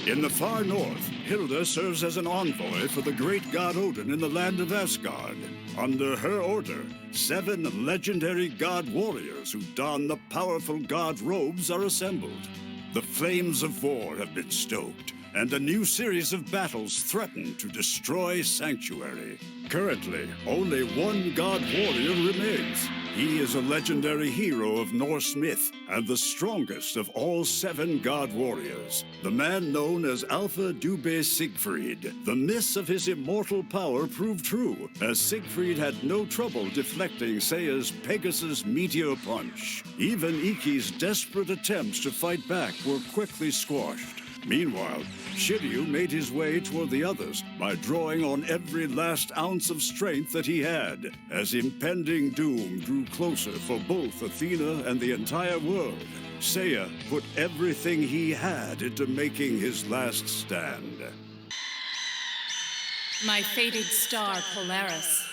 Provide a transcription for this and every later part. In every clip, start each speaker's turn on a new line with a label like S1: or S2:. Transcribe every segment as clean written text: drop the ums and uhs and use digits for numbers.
S1: In the far north, Hilda serves as an envoy for the great god Odin in the land of Asgard. Under her order, 7 legendary god warriors who don the powerful god robes are assembled. The flames of war have been stoked, and a new series of battles threaten to destroy Sanctuary. Currently, only one god warrior remains. He is a legendary hero of Norse myth and the strongest of all 7 god warriors, the man known as Alpha Dube Siegfried. The myths of his immortal power proved true, as Siegfried had no trouble deflecting Seiya's Pegasus meteor punch. Even Iki's desperate attempts to fight back were quickly squashed. Meanwhile, Shiryu made his way toward the others by drawing on every last ounce of strength that he had, as impending doom drew closer for both Athena and the entire world. Seiya put everything he had into making his last stand.
S2: My fated star, Polaris.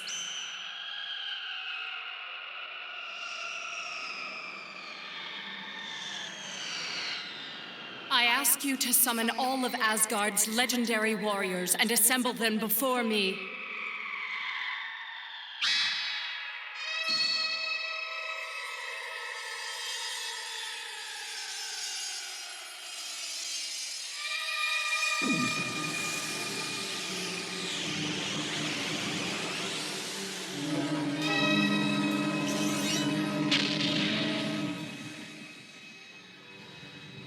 S2: I ask you to summon all of Asgard's legendary warriors and assemble them before me.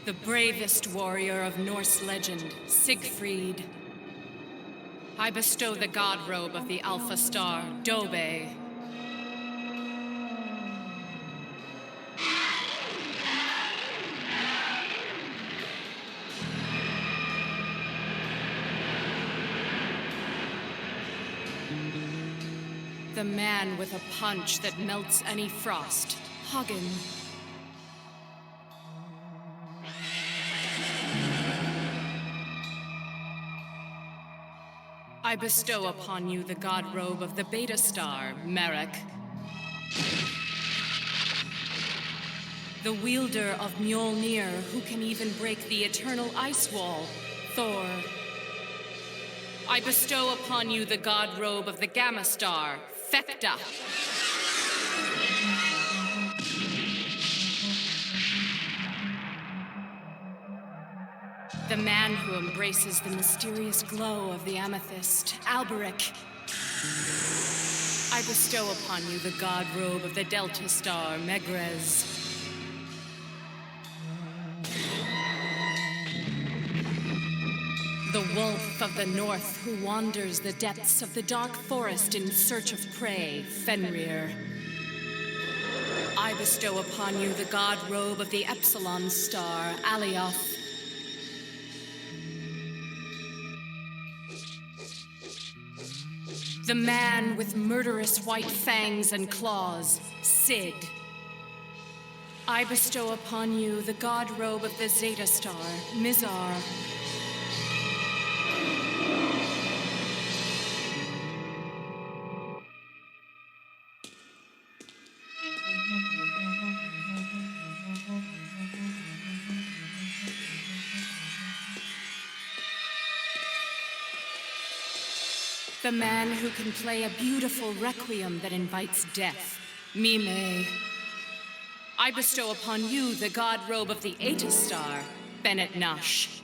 S2: The bravest warrior of Norse legend, Siegfried. I bestow the god robe of the Alpha Star, Dobe. The man with a punch that melts any frost, Hagen. I bestow upon you the god robe of the Beta Star, Merrick. The wielder of Mjolnir, who can even break the eternal ice wall, Thor. I bestow upon you the god robe of the Gamma Star, Fekta. The man who embraces the mysterious glow of the amethyst, Alberich. I bestow upon you the god robe of the Delta Star, Megrez. The wolf of the north who wanders the depths of the dark forest in search of prey, Fenrir. I bestow upon you the god robe of the Epsilon Star, Alioth. The man with murderous white fangs and claws, Sid. I bestow upon you the god robe of the Zeta Star, Mizar. The man who can play a beautiful requiem that invites death, Mime. I bestow upon you the god robe of the Eta Star, Bennett Nash.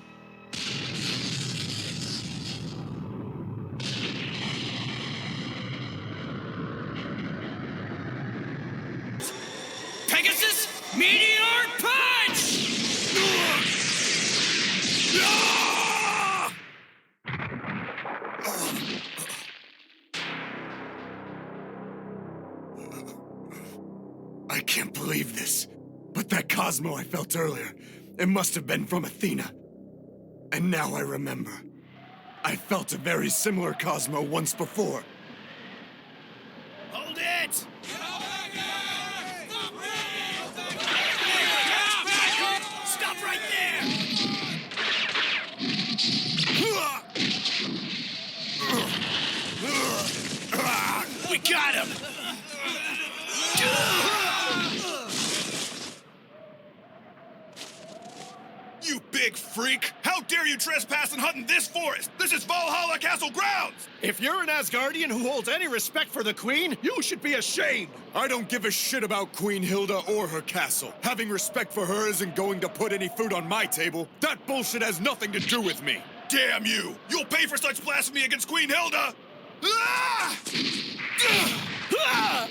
S3: Pegasus, meteor punch!
S4: I can't believe this, but that Cosmo I felt earlier, it must have been from Athena. And now I remember. I felt a very similar Cosmo once before.
S3: Hold it! Stop right there! We got him!
S5: You big freak!
S3: How dare you trespass and hunt in this forest? This is Valhalla Castle grounds!
S5: If you're an Asgardian who holds any respect for the Queen, you should be ashamed!
S4: I don't give a shit about Queen Hilda or her castle. Having respect for her isn't going to put any food on my table. That bullshit has nothing to do with me.
S3: Damn you! You'll pay for such blasphemy against Queen Hilda! Ah! Ah!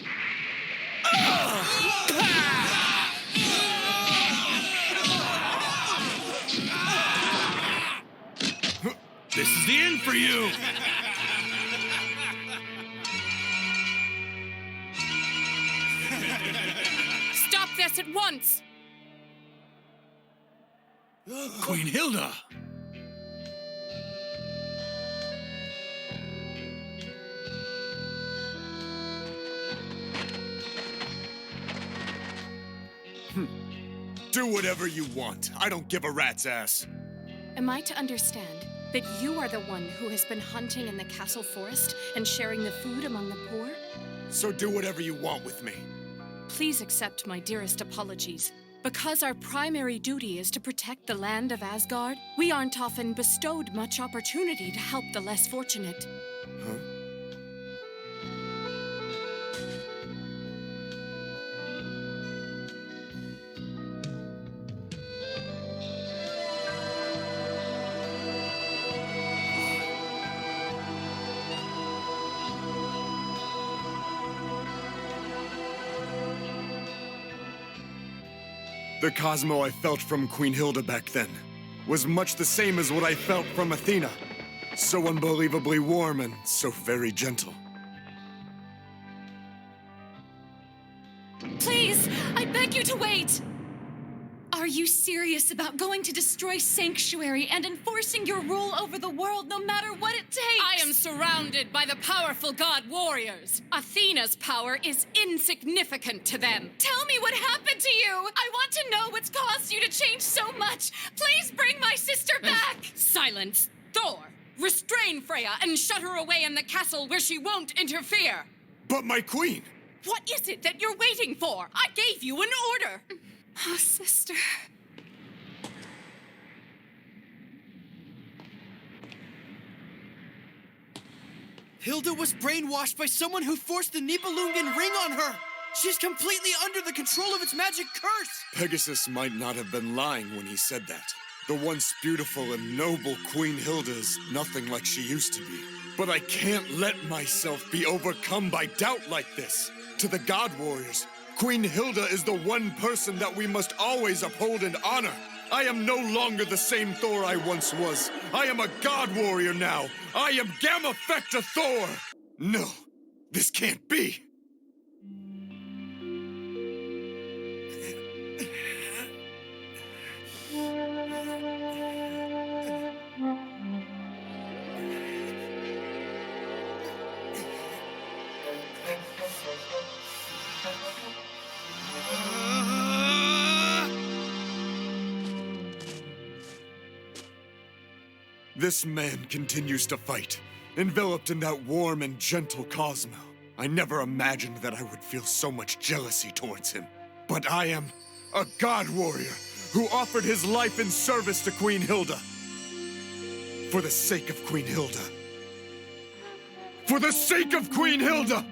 S3: This is the end for you!
S2: Stop this at once!
S3: Queen Hilda!
S4: Do whatever you want. I don't give a rat's ass.
S2: Am I to understand that you are the one who has been hunting in the castle forest and sharing the food among the poor?
S4: So do whatever you want with me.
S2: Please accept my dearest apologies. Because our primary duty is to protect the land of Asgard, we aren't often bestowed much opportunity to help the less fortunate.
S4: Huh? The Cosmo I felt from Queen Hilda back then was much the same as what I felt from Athena. So unbelievably warm and so very gentle.
S2: Please, I beg you to wait! Are you serious about going to destroy Sanctuary and enforcing your rule over the world no matter what it takes? I am surrounded by the powerful god warriors. Athena's power is insignificant to them. Tell me what happened to you! I want to know what's caused you to change so much! Please bring my sister back! Silence! Thor! Restrain Freya and shut her away in the castle where she won't interfere!
S4: But my queen!
S2: What is it that you're waiting for? I gave you an order! Oh, sister.
S6: Hilda was brainwashed by someone who forced the Nibelungen ring on her! She's completely under the control of its magic curse!
S4: Pegasus might not have been lying when he said that. The once beautiful and noble Queen Hilda is nothing like she used to be. But I can't let myself be overcome by doubt like this. To the God Warriors, Queen Hilda is the one person that we must always uphold and honor. I am no longer the same Thor I once was. I am a God Warrior now. I am Gamma Fecta Thor. No, this can't be. This man continues to fight, enveloped in that warm and gentle Cosmo. I never imagined that I would feel so much jealousy towards him. But I am a God Warrior who offered his life in service to Queen Hilda. For the sake of Queen Hilda. For the sake of Queen Hilda!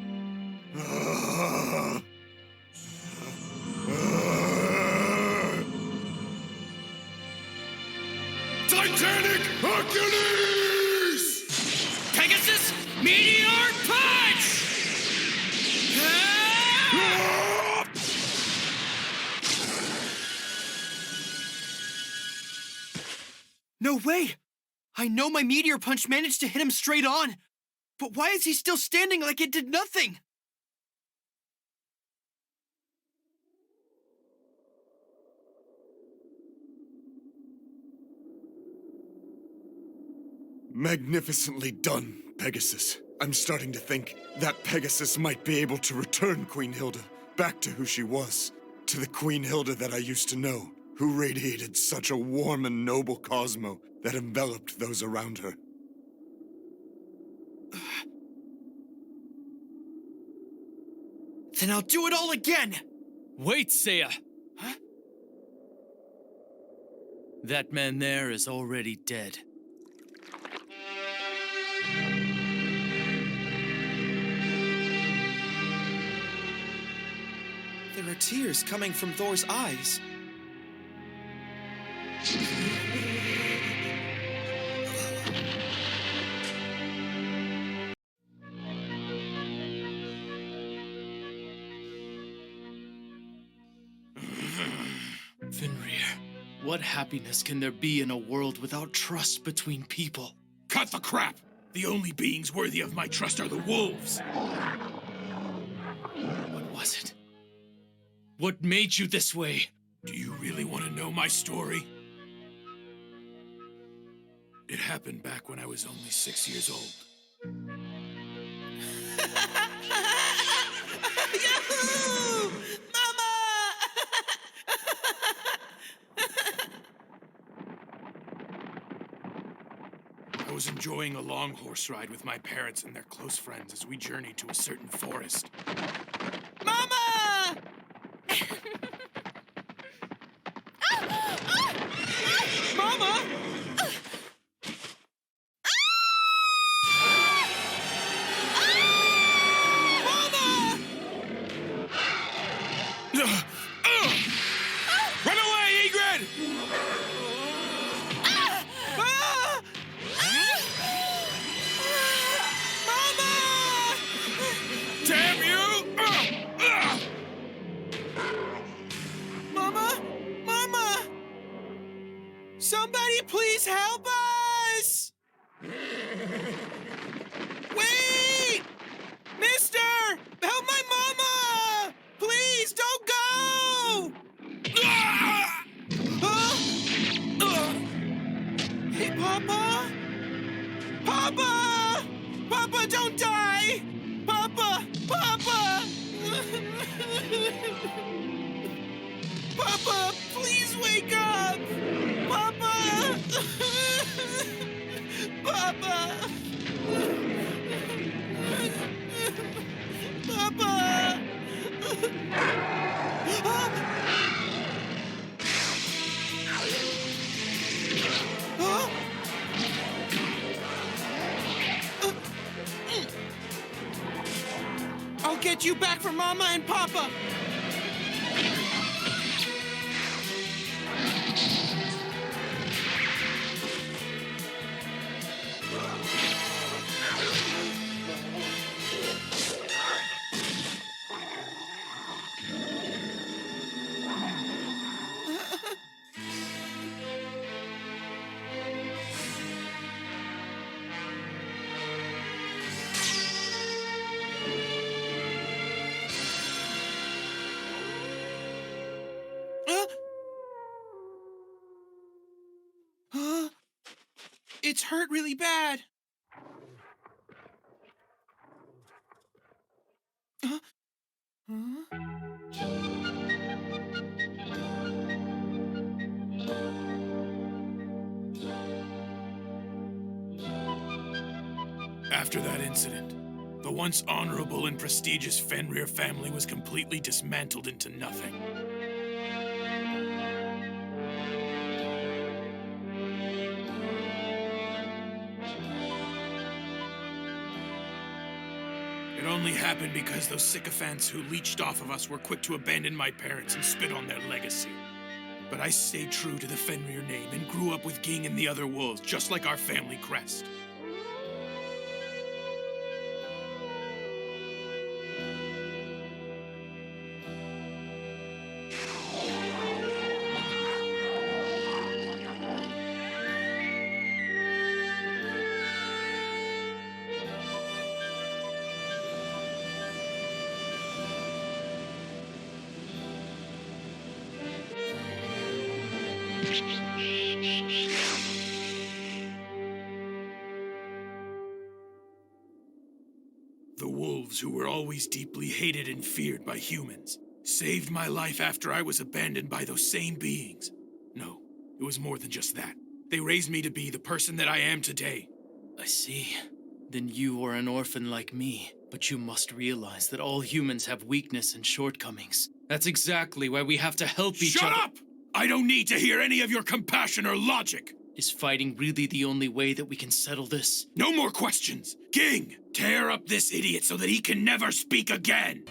S4: Titanic Hercules!
S3: Pegasus, Meteor Punch!
S6: No way! I know my meteor punch managed to hit him straight on, but why is he still standing like it did nothing?
S4: Magnificently done, Pegasus. I'm starting to think that Pegasus might be able to return Queen Hilda back to who she was, to the Queen Hilda that I used to know, who radiated such a warm and noble Cosmo that enveloped those around her.
S6: Then I'll do it all again!
S3: Wait, Seiya!
S6: Huh? That man there is already dead.
S7: There are tears coming from Thor's eyes.
S6: Fenrir, what happiness can there be in a world without trust between people?
S3: Cut the crap! The only beings worthy of my trust are the wolves!
S6: What was it? What made you this way?
S3: Do you really want to know my story? It happened back when I was only 6 years old.
S6: Yahoo! Mama!
S3: I was enjoying a long horse ride with my parents and their close friends as we journeyed to a certain forest.
S6: Mama! Mama!
S3: Run away, Egrid! Damn you!
S6: Mama! Mama! Somebody please help us! Wait! Mister! Help my mama! Please, don't go! Hey, Papa? Papa! Papa, don't die! Papa! Papa! Papa, please wake up! Papa! Papa! Papa! Huh? I'll get you back for Mama and Papa! It's hurt really bad.
S3: After that incident, the once honorable and prestigious Fenrir family was completely dismantled into nothing. It only happened because those sycophants who leached off of us were quick to abandon my parents and spit on their legacy. But I stayed true to the Fenrir name and grew up with Ging and the other wolves, just like our family crest. The wolves, who were always deeply hated and feared by humans, saved my life after I was abandoned by those same beings. No, it was more than just that. They raised me to be the person that I am today.
S6: I see. Then you are an orphan like me, but you must realize that all humans have weakness and shortcomings. That's exactly why we have to help each other.
S3: Shut up! I don't need to hear any of your compassion or logic.
S7: Is fighting really the only way that we can settle this?
S3: No more questions. King, tear up this idiot so that he can never speak again.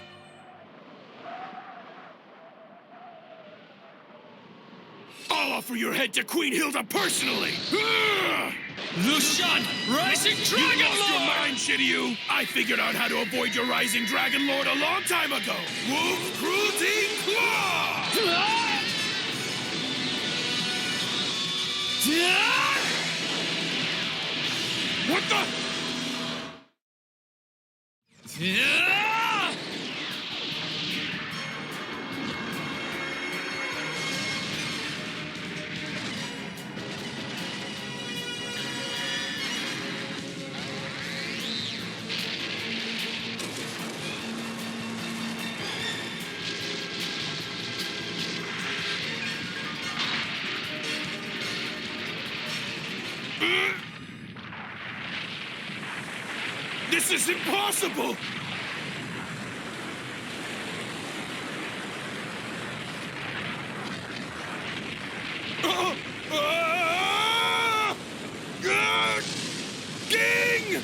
S3: I'll offer your head to Queen Hilda personally!
S7: Lucian, Rising Dragon
S3: You lost your
S7: Lord!
S3: mind, Shiryu! I figured out how to avoid your Rising Dragon Lord a long time ago! Wolf Cruelty Claw! What the? This is impossible! King!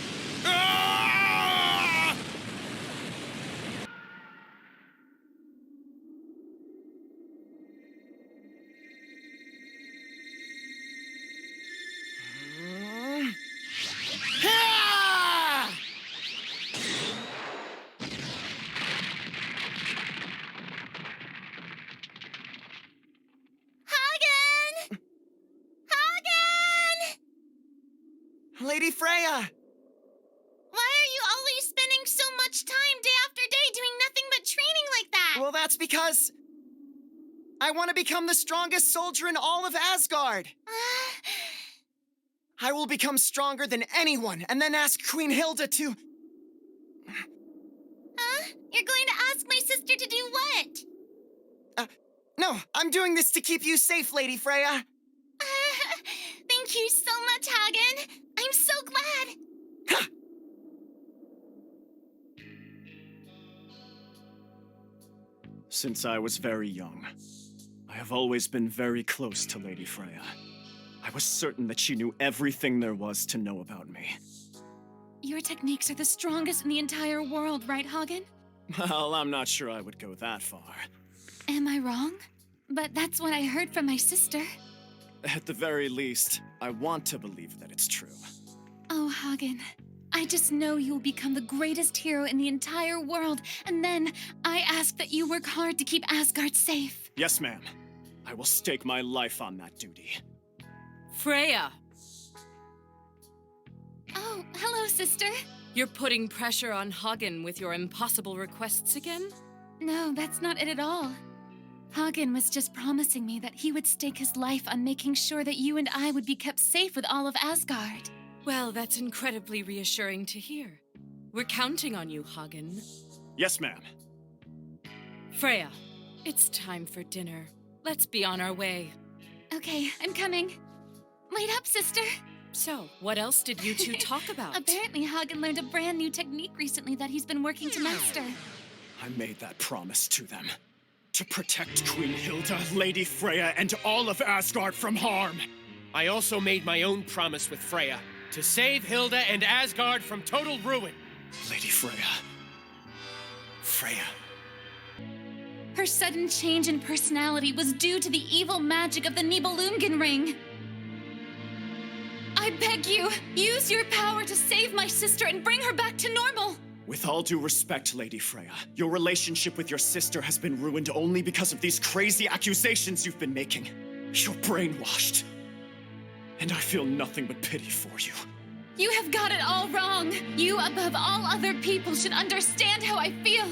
S8: Hagen! Hagen!
S6: Lady Freya!
S8: Why are you always spending so much time day after day doing nothing but training like that?
S6: Well, that's because I want to become the strongest soldier in all of Asgard. I will become stronger than anyone, and then ask Queen Hilda to...
S8: Huh? You're going to ask my sister to do what?
S6: No, I'm doing this to keep you safe, Lady Freya.
S8: Thank you so much, Hagen. I'm so glad.
S6: Ha! Since I was very young, I have always been very close to Lady Freya. I was certain that she knew everything there was to know about me.
S2: Your techniques are the strongest in the entire world, right, Hagen?
S6: Well, I'm not sure I would go that far.
S2: Am I wrong? But that's what I heard from my sister.
S6: At the very least, I want to believe that it's true.
S2: Oh, Hagen, I just know you will become the greatest hero in the entire world, and then I ask that you work hard to keep Asgard safe.
S6: Yes, ma'am. I will stake my life on that duty.
S2: Freya! Oh, hello, sister. You're putting pressure on Hagen with your impossible requests again? No, that's not it at all. Hagen was just promising me that he would stake his life on making sure that you and I would be kept safe with all of Asgard. Well, that's incredibly reassuring to hear. We're counting on you, Hagen.
S6: Yes, ma'am.
S2: Freya, it's time for dinner. Let's be on our way. Okay, I'm coming. Wait up, sister. So, what else did you two talk about? Apparently, Hagen learned a brand new technique recently that he's been working to master.
S6: I made that promise to them. To protect Queen Hilda, Lady Freya, and all of Asgard from harm.
S9: I also made my own promise with Freya, to save Hilda and Asgard from total ruin.
S6: Lady Freya. Freya.
S2: Her sudden change in personality was due to the evil magic of the Nibelungen ring. I beg you, use your power to save my sister and bring her back to normal.
S6: With all due respect, Lady Freya, your relationship with your sister has been ruined only because of these crazy accusations you've been making. You're brainwashed. And I feel nothing but pity for you.
S2: You have got it all wrong. You, above all other people, should understand how I feel.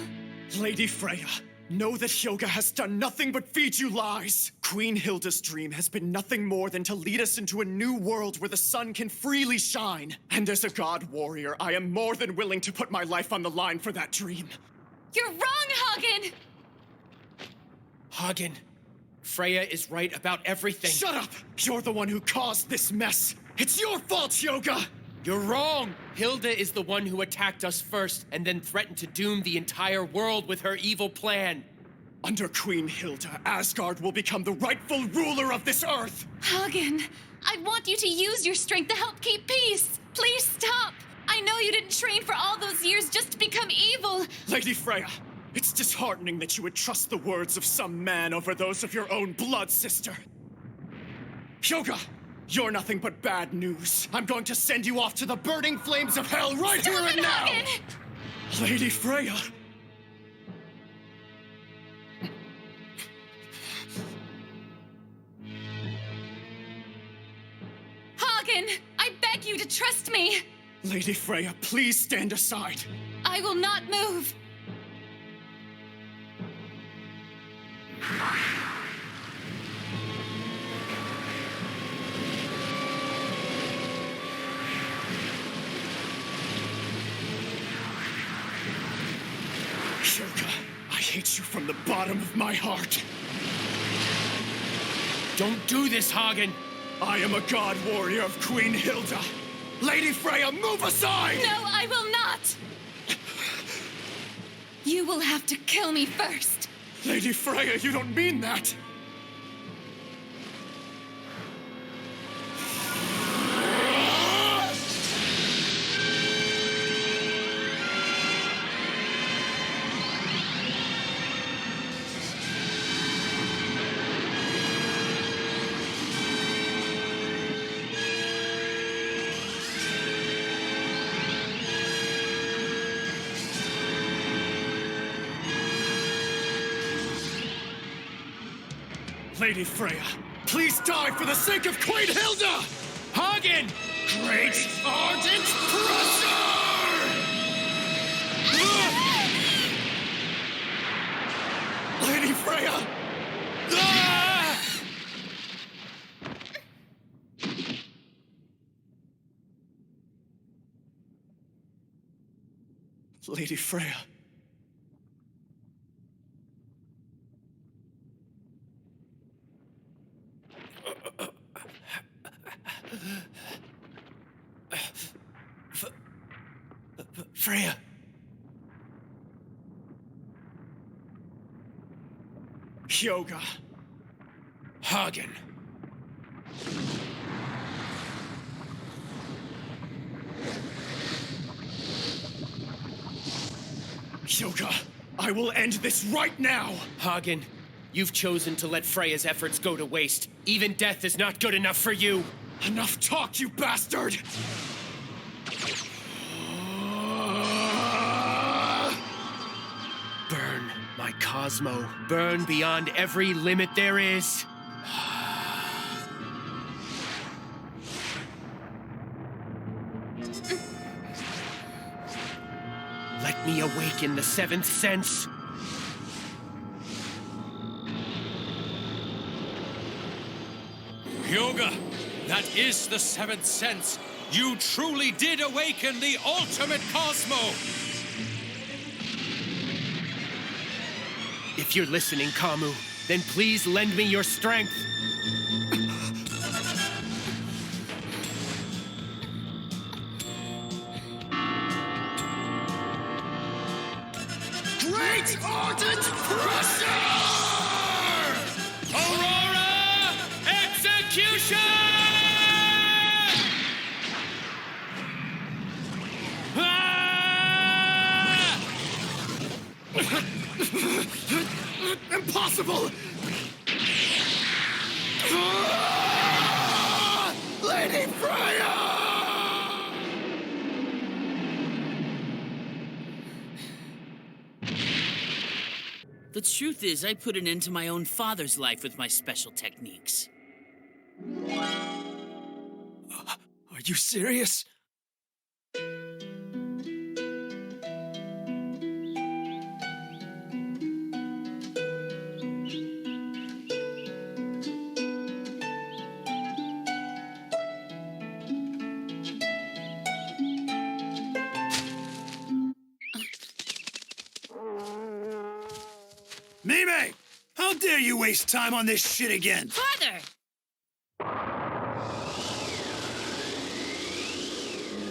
S6: Lady Freya, know that Hilda has done nothing but feed you lies. Queen Hilda's dream has been nothing more than to lead us into a new world where the sun can freely shine. And as a god warrior, I am more than willing to put my life on the line for that dream.
S2: You're wrong, Hagen!
S9: Hagen, Freya is right about everything.
S6: Shut up! You're the one who caused this mess. It's your fault, Yoga!
S9: You're wrong! Hilda is the one who attacked us first and then threatened to doom the entire world with her evil plan.
S6: Under Queen Hilda, Asgard will become the rightful ruler of this earth!
S2: Hagen, I want you to use your strength to help keep peace. Please stop. I know you didn't train for all those years just to become evil.
S6: Lady Freya, it's disheartening that you would trust the words of some man over those of your own blood sister. Hyuga, you're nothing but bad news. I'm going to send you off to the burning flames of hell right here and now!
S2: Hagen!
S6: Lady Freya!
S2: Hagen, I beg you to trust me.
S6: Lady Freya, please stand aside.
S2: I will not move.
S6: Hilda, I hate you from the bottom of my heart.
S9: Don't do this, Hagen!
S6: I am a god warrior of Queen Hilda. Lady Freya, move aside!
S2: No, I will not! You will have to kill me first.
S6: Lady Freya, you don't mean that! Lady Freya, please die for the sake of Queen Hilda!
S9: Hagen!
S6: Great ardent pressure! Lady Freya! Lady Freya.
S9: Freya!
S6: Hyuga.
S9: Hagen!
S6: Hyuga, I will end this right now!
S9: Hagen, you've chosen to let Freya's efforts go to waste. Even death is not good enough for you!
S6: Enough talk, you bastard!
S9: Burn, my Cosmo. Burn beyond every limit there is. Let me awaken the seventh sense.
S10: Hyuga, that is the seventh sense. You truly did awaken the ultimate Cosmo.
S9: If you're listening, Kamu, then please lend me your strength.
S6: Great ardent pressure!
S9: Aurora! Execution!
S6: Impossible! Lady Freya!
S11: The truth is, I put an end to my own father's life with my special techniques.
S3: Are you serious?
S5: Mime! How dare you waste time on this shit again?
S11: Father!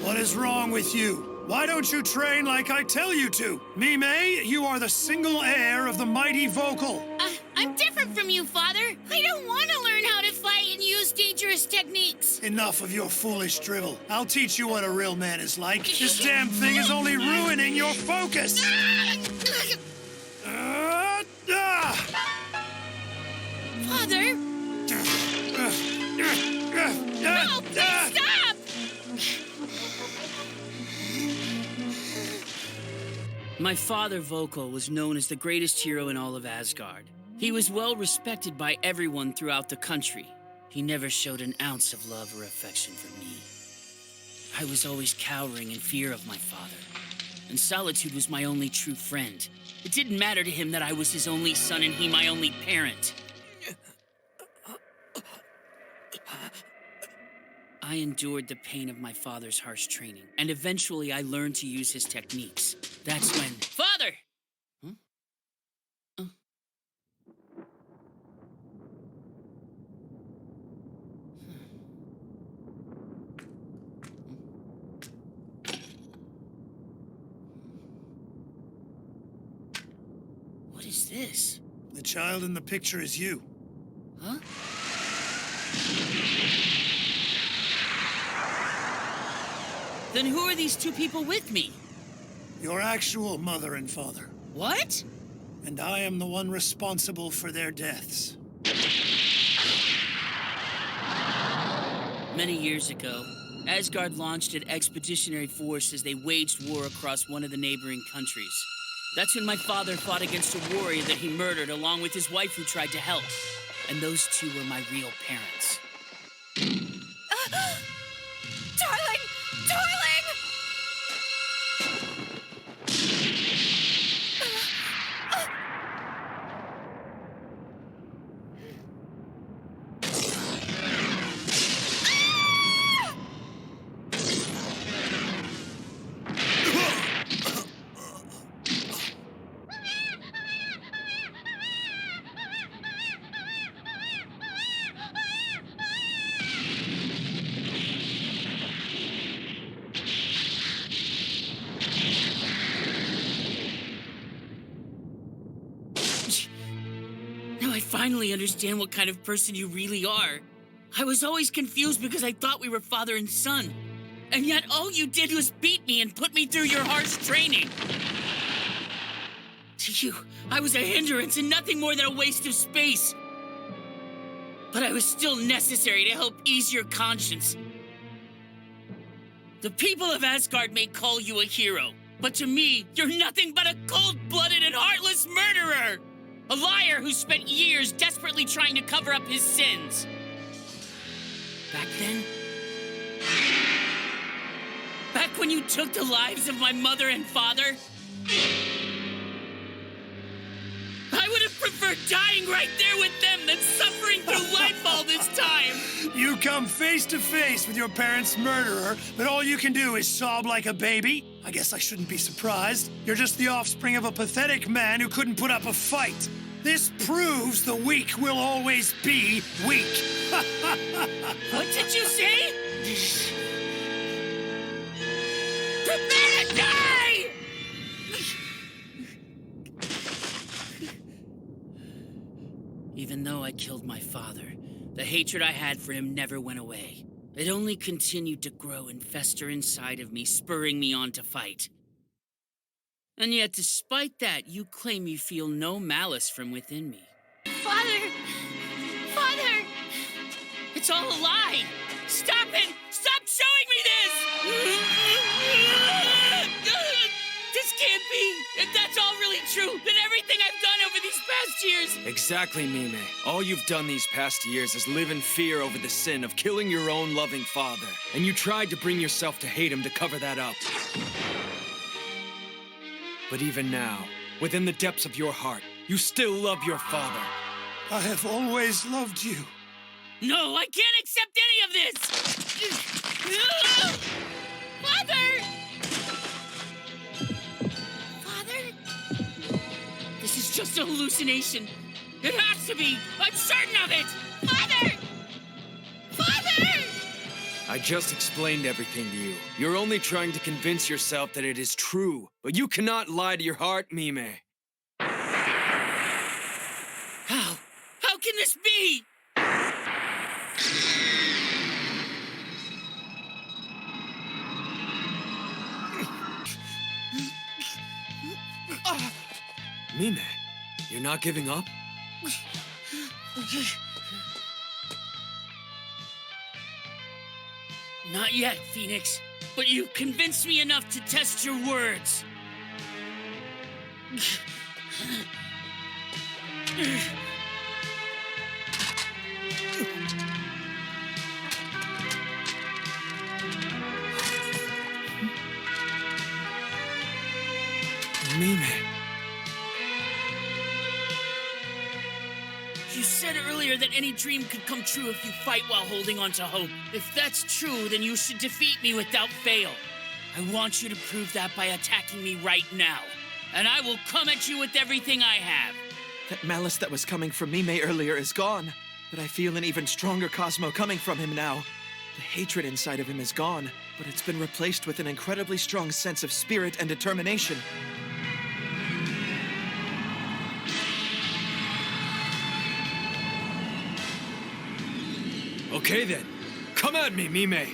S5: What is wrong with you?
S12: Why don't you train like I tell you to? Mime, you are the single heir of the mighty Volker.
S11: I'm different from you, Father. I don't want to learn how to fight and use dangerous techniques.
S12: Enough of your foolish drivel. I'll teach you what a real man is like. This damn thing is only ruining your focus.
S11: Father? No, please stop! My father, Volker, was known as the greatest hero in all of Asgard. He was well respected by everyone throughout the country. He never showed an ounce of love or affection for me. I was always cowering in fear of my father, and solitude was my only true friend. It didn't matter to him that I was his only son and he my only parent. I endured the pain of my father's harsh training, and eventually I learned to use his techniques. That's when... Father! Huh? What is this?
S12: The child in the picture is you.
S11: Huh? Then who are these two people with me?
S12: Your actual mother and father.
S11: What?
S12: And I am the one responsible for their deaths.
S11: Many years ago, Asgard launched an expeditionary force as they waged war across one of the neighboring countries. That's when my father fought against a warrior that he murdered along with his wife who tried to help. And those two were my real parents.
S8: Darling! Darling!
S11: I finally understand what kind of person you really are. I was always confused because I thought we were father and son. And yet all you did was beat me and put me through your harsh training. To you, I was a hindrance and nothing more than a waste of space. But I was still necessary to help ease your conscience. The people of Asgard may call you a hero, but to me, you're nothing but a cold-blooded and heartless murderer! A liar who spent years desperately trying to cover up his sins. Back then, back when you took the lives of my mother and father, I would have preferred dying right there with them than suffering through life all this time.
S12: You come face to face with your parents' murderer, but all you can do is sob like a baby? I guess I shouldn't be surprised. You're just the offspring of a pathetic man who couldn't put up a fight. This proves the weak will always be weak.
S11: What did you say? Prepare to die! Even though I killed my father, the hatred I had for him never went away. It only continued to grow and fester inside of me, spurring me on to fight. And yet, despite that, you claim you feel no malice from within me.
S8: Father! Father!
S11: It's all a lie! Stop it! Stop showing me this! This can't be! If that's all really true, then everything I've done over these past years...
S13: Exactly, Mime. All you've done these past years is live in fear over the sin of killing your own loving father. And you tried to bring yourself to hate him to cover that up. But even now, within the depths of your heart, you still love your father.
S12: I have always loved you.
S11: No, I can't accept any of this!
S8: Father! Father?
S11: This is just a hallucination. It has to be! I'm certain of it!
S8: Father! Father!
S13: I just explained everything to you. You're only trying to convince yourself that it is true, but you cannot lie to your heart, Mime.
S11: How? How can this be?
S13: Mime, you're not giving up?
S11: Not yet, Phoenix. But you convinced me enough to test your words.
S13: Mime.
S11: You said earlier that any dream could come true if you fight while holding on to hope. If that's true, then you should defeat me without fail. I want you to prove that by attacking me right now. And I will come at you with everything I have.
S6: That malice that was coming from Mime earlier is gone. But I feel an even stronger Cosmo coming from him now. The hatred inside of him is gone, but it's been replaced with an incredibly strong sense of spirit and determination.
S13: Okay then, come at me, Mime.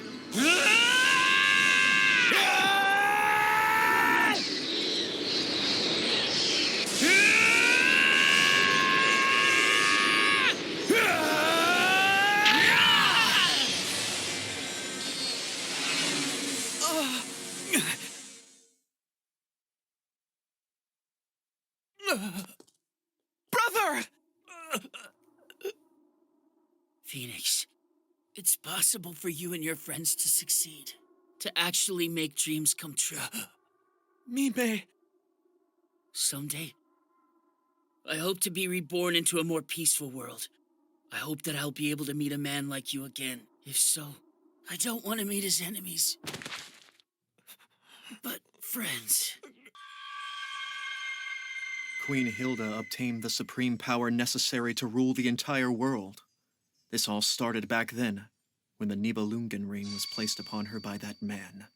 S6: Brother!
S11: Phoenix, it's possible for you and your friends to succeed. To actually make dreams come true.
S6: Mime.
S11: Someday, I hope to be reborn into a more peaceful world. I hope that I'll be able to meet a man like you again. If so, I don't want to meet his enemies, but friends.
S6: Queen Hilda obtained the supreme power necessary to rule the entire world. This all started back then, when the Nibelungen ring was placed upon her by that man.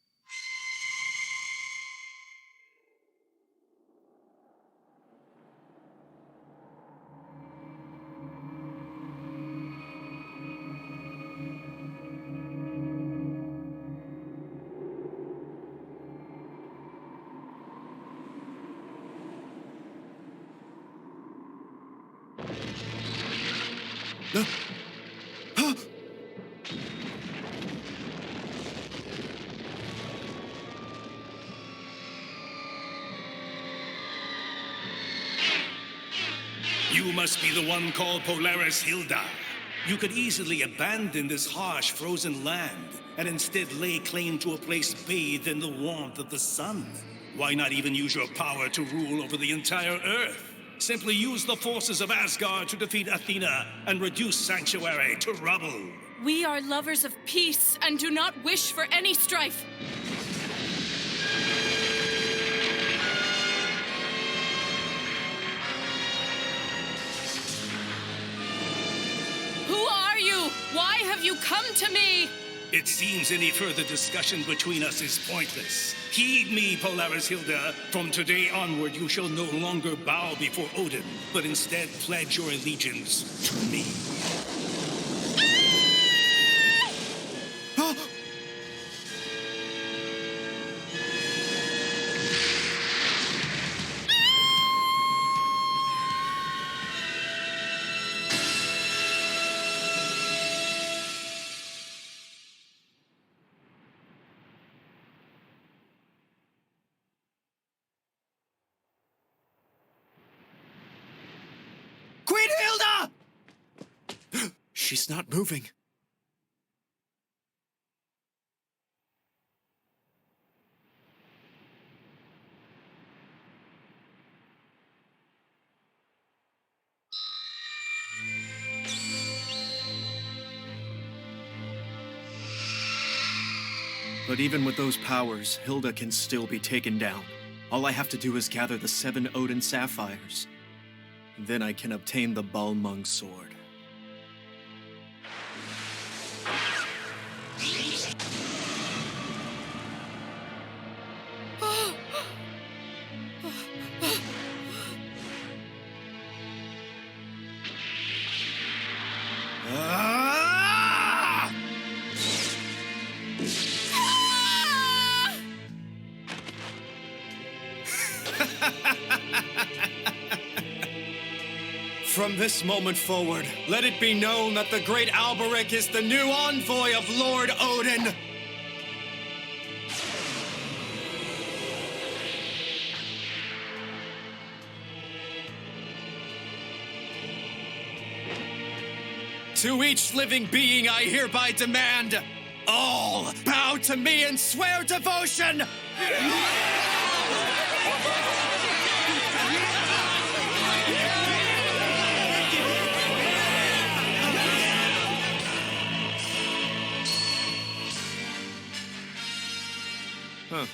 S14: You must be the one called Polaris Hilda. You could easily abandon this harsh, frozen land and instead lay claim to a place bathed in the warmth of the sun. Why not even use your power to rule over the entire Earth? Simply use the forces of Asgard to defeat Athena and reduce Sanctuary to rubble.
S2: We are lovers of peace and do not wish for any strife. Who are you? Why have you come to me?
S14: It seems any further discussion between us is pointless. Heed me, Polaris Hilda. From today onward, you shall no longer bow before Odin, but instead pledge your allegiance to me.
S6: Queen Hilda! She's not moving. But even with those powers, Hilda can still be taken down. All I have to do is gather the 7 Odin sapphires. Then I can obtain the Balmung sword. From this moment forward, let it be known that the great Alberich is the new envoy of Lord Odin. To each living being I hereby demand, all bow to me and swear devotion!
S15: Huh.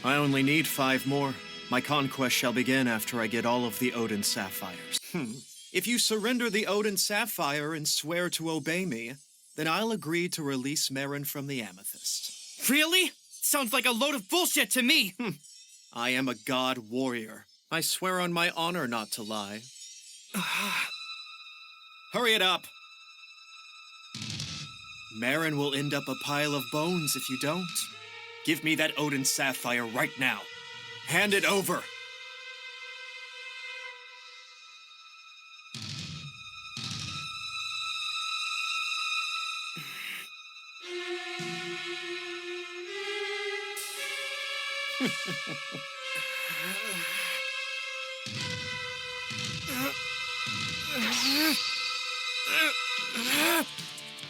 S15: I only need 5 more. My conquest shall begin after I get all of the Odin sapphires. If you surrender the Odin sapphire and swear to obey me, then I'll agree to release Maren from the amethyst.
S9: Really? Sounds like a load of bullshit to me.
S15: I am a god warrior. I swear on my honor not to lie. Hurry it up! Maren will end up a pile of bones if you don't. Give me that Odin sapphire right now. Hand it over!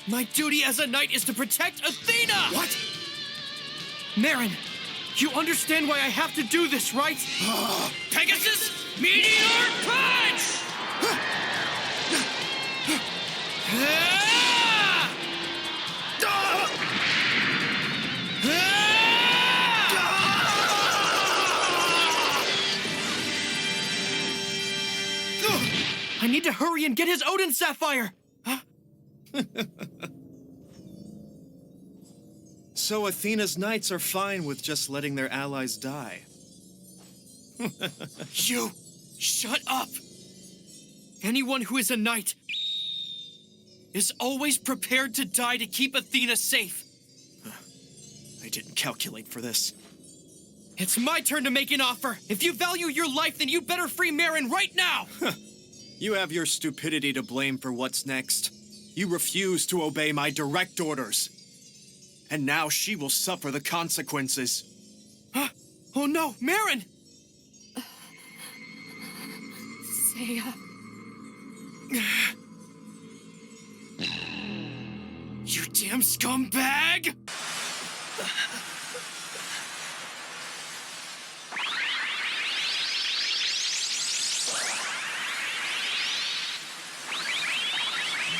S9: My duty as a knight is to protect Athena! What? Maren, you understand why I have to do this, right? Pegasus, Meteor Punch! I need to hurry and get his Odin sapphire!
S15: So Athena's knights are fine with just letting their allies die.
S9: You! Shut up! Anyone who is a knight is always prepared to die to keep Athena safe.
S15: I didn't calculate for this.
S9: It's my turn to make an offer. If you value your life, then you better free Maren right now!
S15: You have your stupidity to blame for what's next. You refuse to obey my direct orders. And now she will suffer the consequences.
S9: Oh no, Maren!
S2: Seiya.
S9: You damn scumbag!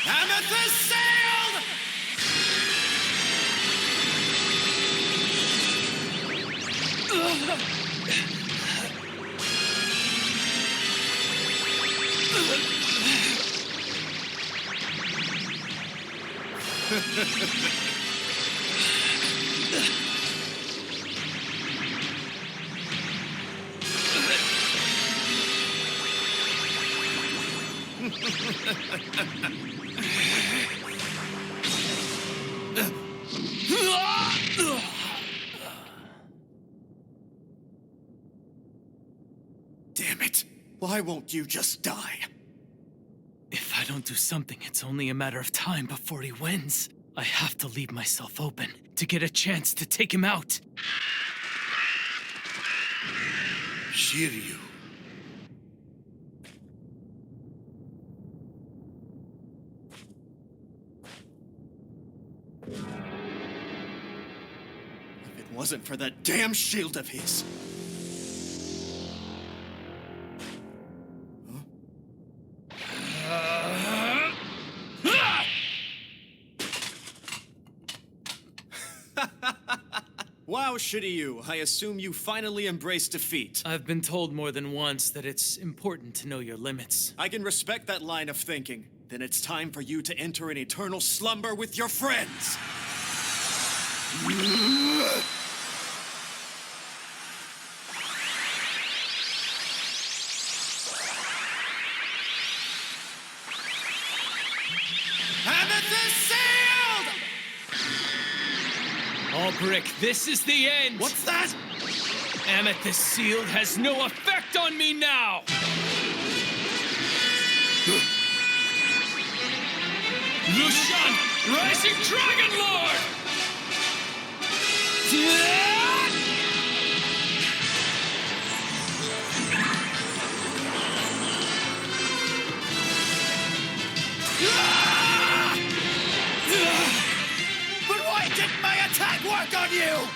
S6: Amethyst sailed! Damn it! Why won't you just die?
S7: If I don't do something, it's only a matter of time before he wins. I have to leave myself open to get a chance to take him out.
S14: Shiryu.
S6: If it wasn't for that damn shield of his.
S15: Wow, Shiryu, I assume you finally embraced defeat.
S7: I've been told more than once that it's important to know your limits.
S15: I can respect that line of thinking. Then it's time for you to enter an eternal slumber with your friends.
S6: Amethyst sailed!
S7: Alberich, this is the end!
S6: What's that?
S7: Amethyst sealed has no effect on me now!
S3: Lushan, Rising Dragon Lord!
S9: But why didn't my attack work on you?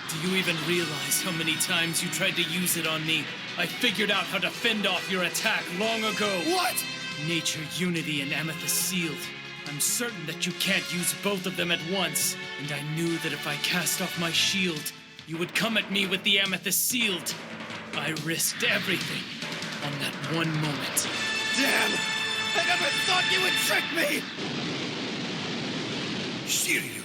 S7: Do you even realize how many times you tried to use it on me? I figured out how to fend off your attack long ago.
S9: What?
S7: Nature, Unity, and Amethyst Sealed. I'm certain that you can't use both of them at once. And I knew that if I cast off my shield, you would come at me with the Amethyst Sealed. I risked everything on that one moment.
S9: Damn! I never thought you would trick me!
S14: Shiryu.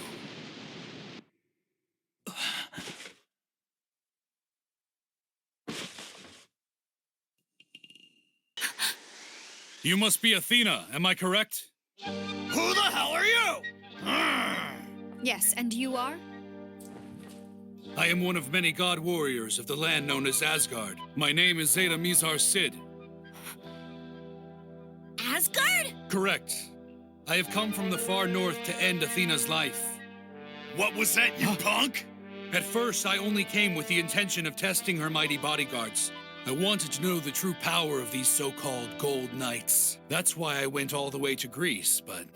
S3: You must be Athena, am I correct?
S5: Who the hell are you?
S16: Yes, and you are?
S3: I am one of many god warriors of the land known as Asgard. My name is Zeta Mizar Sid.
S8: Asgard?
S3: Correct. I have come from the far north to end Athena's life.
S5: What was that, you punk?
S3: At first, I only came with the intention of testing her mighty bodyguards. I wanted to know the true power of these so-called Gold Knights. That's why I went all the way to Greece, but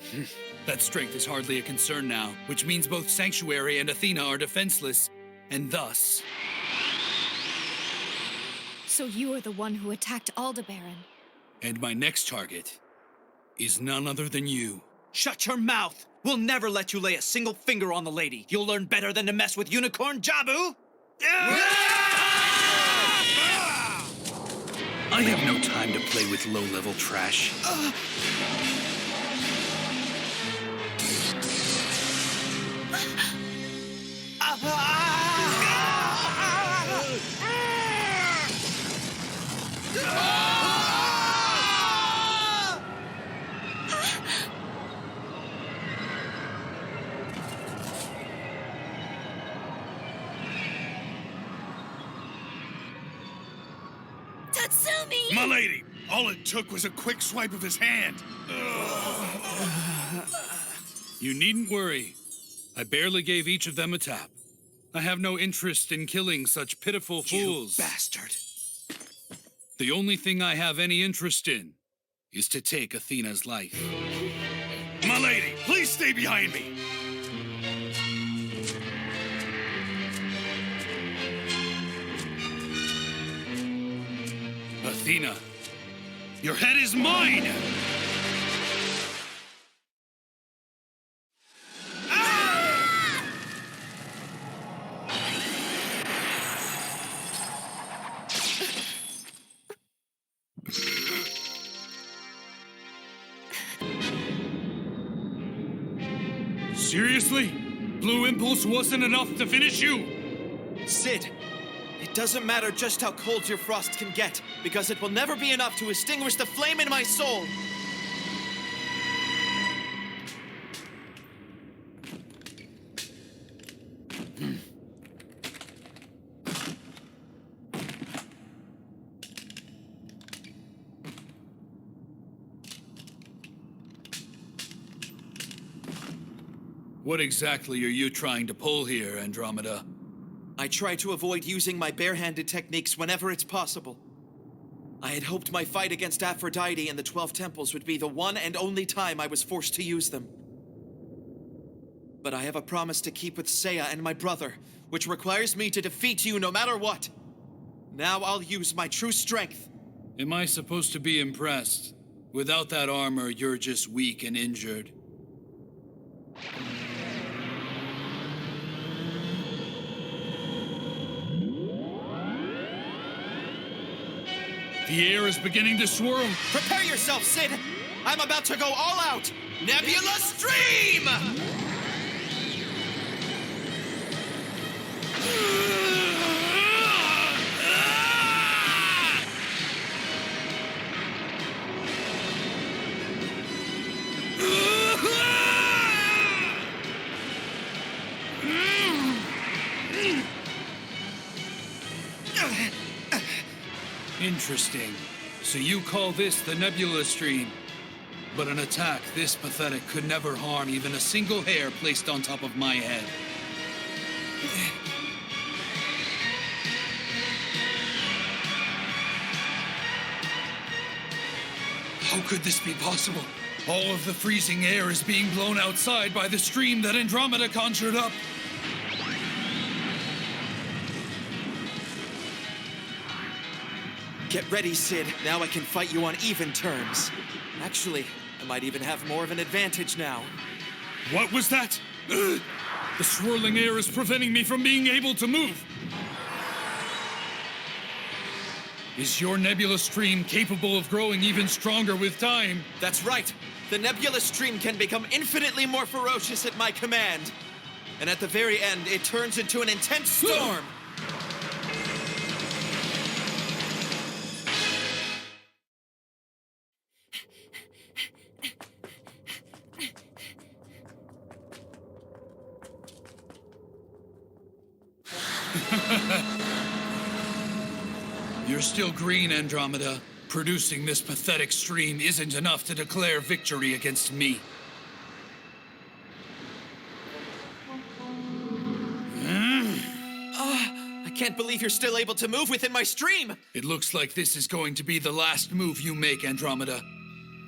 S3: that strength is hardly a concern now, which means both Sanctuary and Athena are defenseless, and thus...
S16: So you are the one who attacked Aldebaran.
S3: And my next target is none other than you.
S9: Shut your mouth! We'll never let you lay a single finger on the lady. You'll learn better than to mess with Unicorn Jabu!
S14: I have no time to play with low-level trash.
S8: Tatsumi!
S5: My lady, all it took was a quick swipe of his hand.
S3: You needn't worry. I barely gave each of them a tap. I have no interest in killing such pitiful fools.
S9: You bastard.
S3: The only thing I have any interest in is to take Athena's life.
S5: My lady, please stay behind me.
S3: Athena, your head is mine! Seriously? Blue Impulse wasn't enough to finish you?
S6: Sid, it doesn't matter just how cold your frost can get, because it will never be enough to extinguish the flame in my soul.
S3: What exactly are you trying to pull here, Andromeda?
S6: I try to avoid using my barehanded techniques whenever it's possible. I had hoped my fight against Aphrodite and the 12 Temples would be the one and only time I was forced to use them. But I have a promise to keep with Seiya and my brother, which requires me to defeat you no matter what. Now I'll use my true strength.
S3: Am I supposed to be impressed? Without that armor, you're just weak and injured. The air is beginning to swirl.
S6: Prepare yourself, Sid! I'm about to go all out! Nebula Stream!
S3: Interesting. So you call this the Nebula Stream? But an attack this pathetic could never harm even a single hair placed on top of my head. How could this be possible? All of the freezing air is being blown outside by the stream that Andromeda conjured up.
S13: Get ready, Sid. Now I can fight you on even terms. Actually, I might even have more of an advantage now.
S3: What was that? The swirling air is preventing me from being able to move. Is your nebula stream capable of growing even stronger with time?
S13: That's right. The nebula stream can become infinitely more ferocious at my command. And at the very end, it turns into an intense storm.
S3: You're still green, Andromeda. Producing this pathetic stream isn't enough to declare victory against me.
S13: I can't believe you're still able to move within my stream!
S3: It looks like this is going to be the last move you make, Andromeda.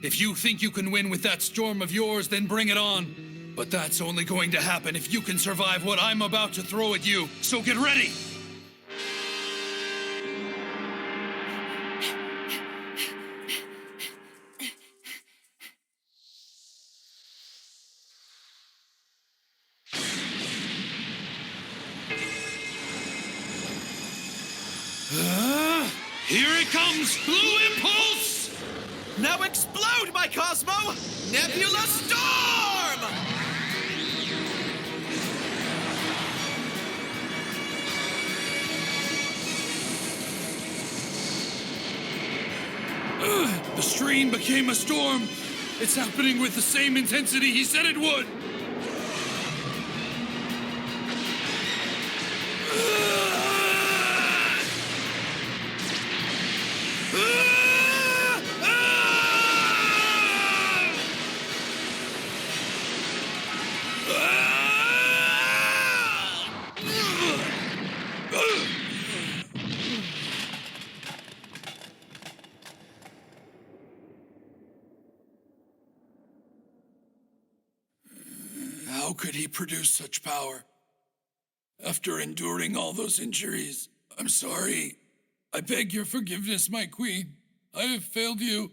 S3: If you think you can win with that storm of yours, then bring it on. But that's only going to happen if you can survive what I'm about to throw at you. So get ready! Here it comes! Blue Impulse!
S13: Now explode, my Cosmo! Nebula Storm!
S3: The stream became a storm. It's happening with the same intensity he said it would. How could he produce such power? After enduring all those injuries, I'm sorry. I beg your forgiveness, my queen. I have failed you.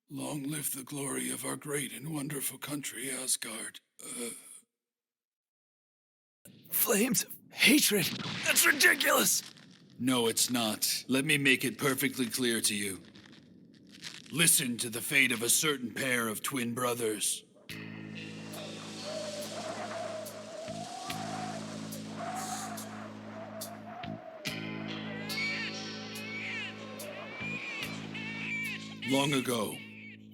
S3: Long live the glory of our great and wonderful country, Asgard.
S9: Flames of hatred? That's ridiculous!
S3: No, it's not. Let me make it perfectly clear to you. Listen to the fate of a certain pair of twin brothers. Long ago,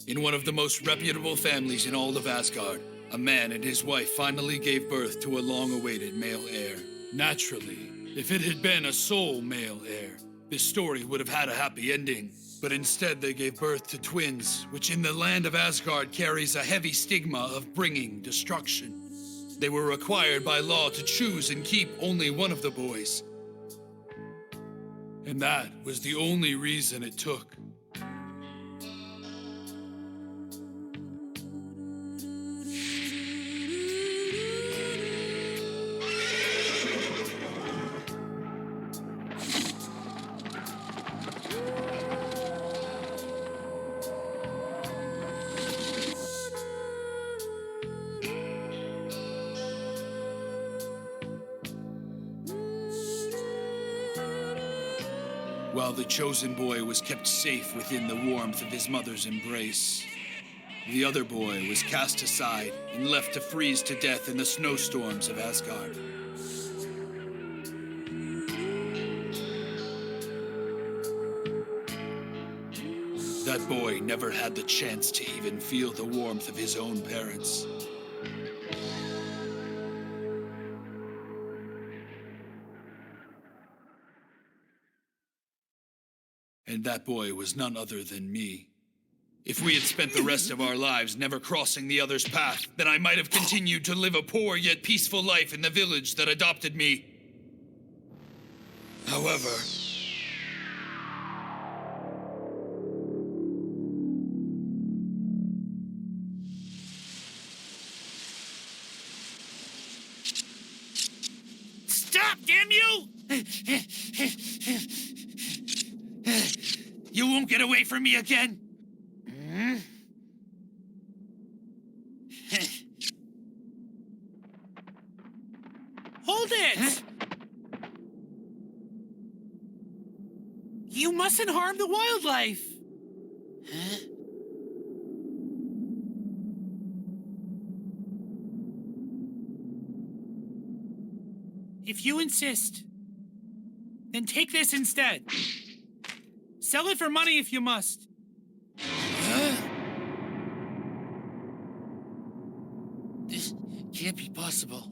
S3: in one of the most reputable families in all of Asgard, a man and his wife finally gave birth to a long-awaited male heir. Naturally, if it had been a sole male heir, this story would have had a happy ending. But instead they gave birth to twins, which in the land of Asgard carries a heavy stigma of bringing destruction. They were required by law to choose and keep only one of the boys. And that was the only reason it took. While the chosen boy was kept safe within the warmth of his mother's embrace, the other boy was cast aside and left to freeze to death in the snowstorms of Asgard. That boy never had the chance to even feel the warmth of his own parents. And that boy was none other than me. If we had spent the rest of our lives never crossing the other's path, then I might have continued to live a poor yet peaceful life in the village that adopted me. However...
S9: Stop, damn you! You won't get away from me again! Hold it! You mustn't harm the wildlife! If you insist, then take this instead. Sell it for money if you must. This can't be possible.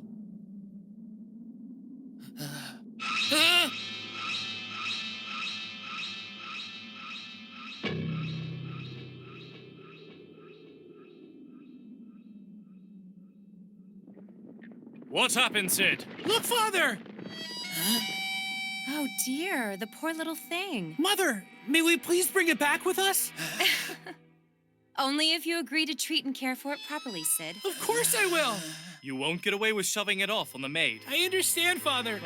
S7: What's happened, Sid?
S9: Look, Father!
S2: Oh dear, the poor little thing.
S9: Mother, may we please bring it back with us?
S2: Only if you agree to treat and care for it properly, Sid.
S9: Of course I will!
S7: You won't get away with shoving it off on the maid.
S9: I understand, Father.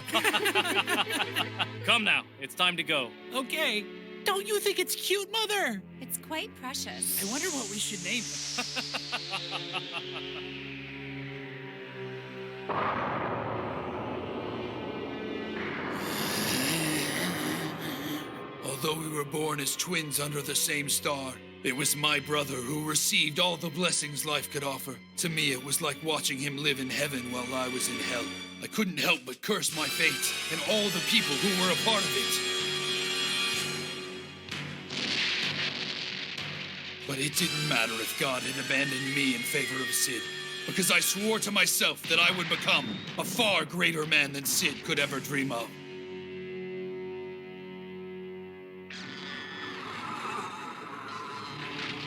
S7: Come now, it's time to go.
S9: Okay. Don't you think it's cute, Mother?
S2: It's quite precious.
S9: I wonder what we should name it.
S3: Although we were born as twins under the same star, it was my brother who received all the blessings life could offer. To me, it was like watching him live in heaven while I was in hell. I couldn't help but curse my fate and all the people who were a part of it. But it didn't matter if God had abandoned me in favor of Sid, because I swore to myself that I would become a far greater man than Sid could ever dream of.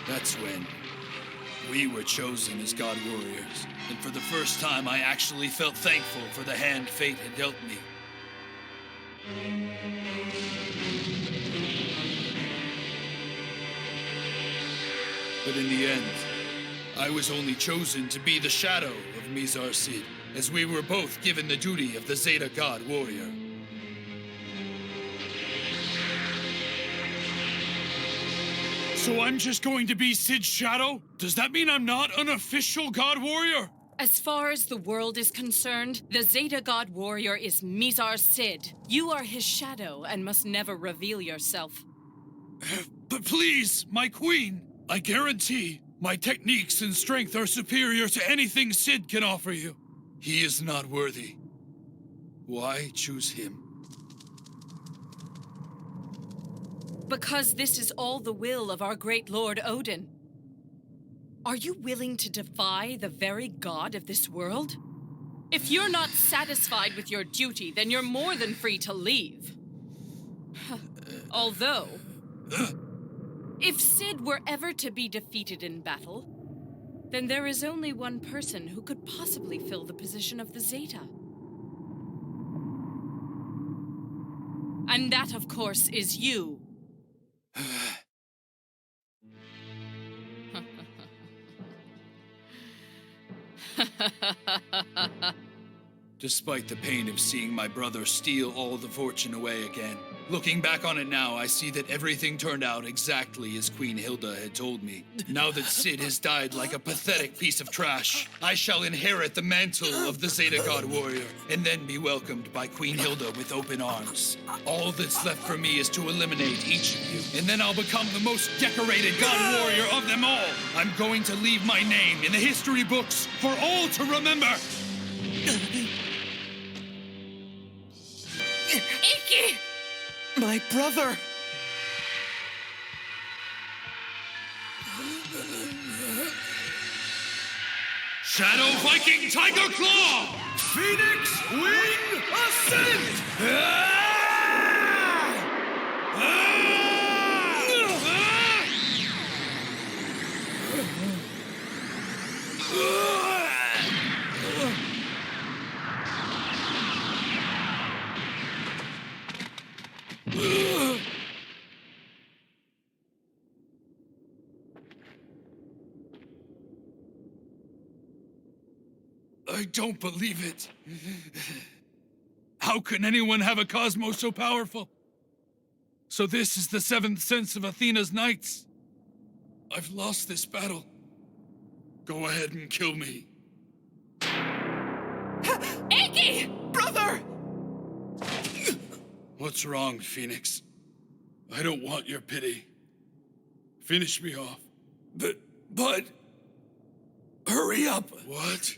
S3: That's when we were chosen as God warriors, and for the first time I actually felt thankful for the hand fate had dealt me. But in the end, I was only chosen to be the shadow of Mizar Sid, as we were both given the duty of the Zeta God warrior. So I'm just going to be Sid's shadow? Does that mean I'm not an official God warrior?
S2: As far as the world is concerned, the Zeta God warrior is Mizar Sid. You are his shadow and must never reveal yourself.
S3: But please, my queen, I guarantee my techniques and strength are superior to anything Sid can offer you. He is not worthy. Why choose him?
S2: Because this is all the will of our great Lord Odin. Are you willing to defy the very god of this world? If you're not satisfied with your duty, then you're more than free to leave. Although, if Sid were ever to be defeated in battle, then there is only one person who could possibly fill the position of the Zeta. And that, of course, is you.
S3: Despite the pain of seeing my brother steal all the fortune away again, looking back on it now, I see that everything turned out exactly as Queen Hilda had told me. Now that Sid has died like a pathetic piece of trash, I shall inherit the mantle of the Zeta God Warrior, and then be welcomed by Queen Hilda with open arms. All that's left for me is to eliminate each of you, and then I'll become the most decorated God Warrior of them all. I'm going to leave my name in the history books for all to remember.
S2: Iki!
S6: My brother!
S3: Shadow Viking Tiger Claw!
S5: Phoenix Wing Ascent!
S3: I don't believe it. How can anyone have a cosmos so powerful? So this is the seventh sense of Athena's knights. I've lost this battle. Go ahead and kill me.
S2: Aki!
S3: Brother! What's wrong, Phoenix? I don't want your pity. Finish me off. But... Hurry up! What?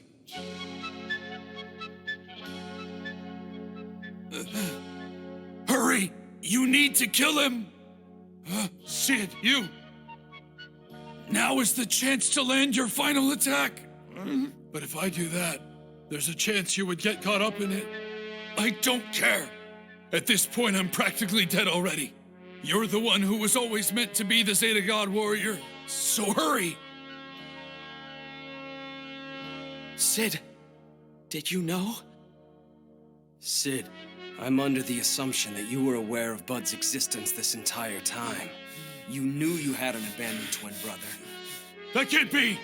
S3: Hurry! You need to kill him! Sid, you! Now is the chance to land your final attack! But if I do that, there's a chance you would get caught up in it. I don't care! At this point, I'm practically dead already. You're the one who was always meant to be the Zeta God warrior, so hurry!
S13: Sid, did you know? Sid, I'm under the assumption that you were aware of Bud's existence this entire time. You knew you had an abandoned twin brother.
S3: That can't be!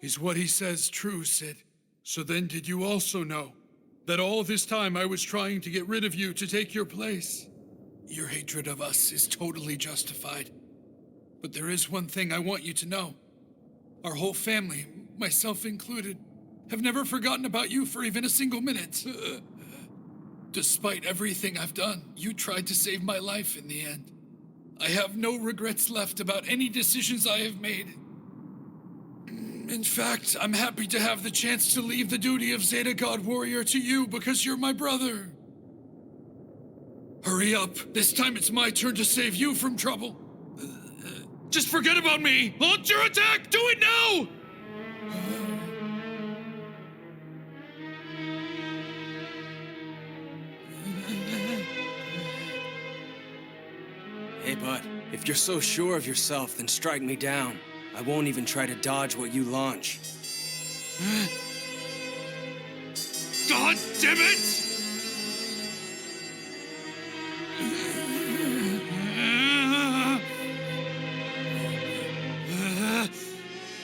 S3: Is what he says true, Sid? So then did you also know that all this time I was trying to get rid of you to take your place? Your hatred of us is totally justified. But there is one thing I want you to know. Our whole family, myself included, have never forgotten about you for even a single minute. Despite everything I've done, you tried to save my life in the end. I have no regrets left about any decisions I have made. In fact, I'm happy to have the chance to leave the duty of Zeta God Warrior to you because you're my brother. Hurry up. This time it's my turn to save you from trouble. Just forget about me. Launch your attack. Do it now.
S13: Hey, Bud, if you're so sure of yourself, then strike me down. I won't even try to dodge what you launch.
S3: God damn it!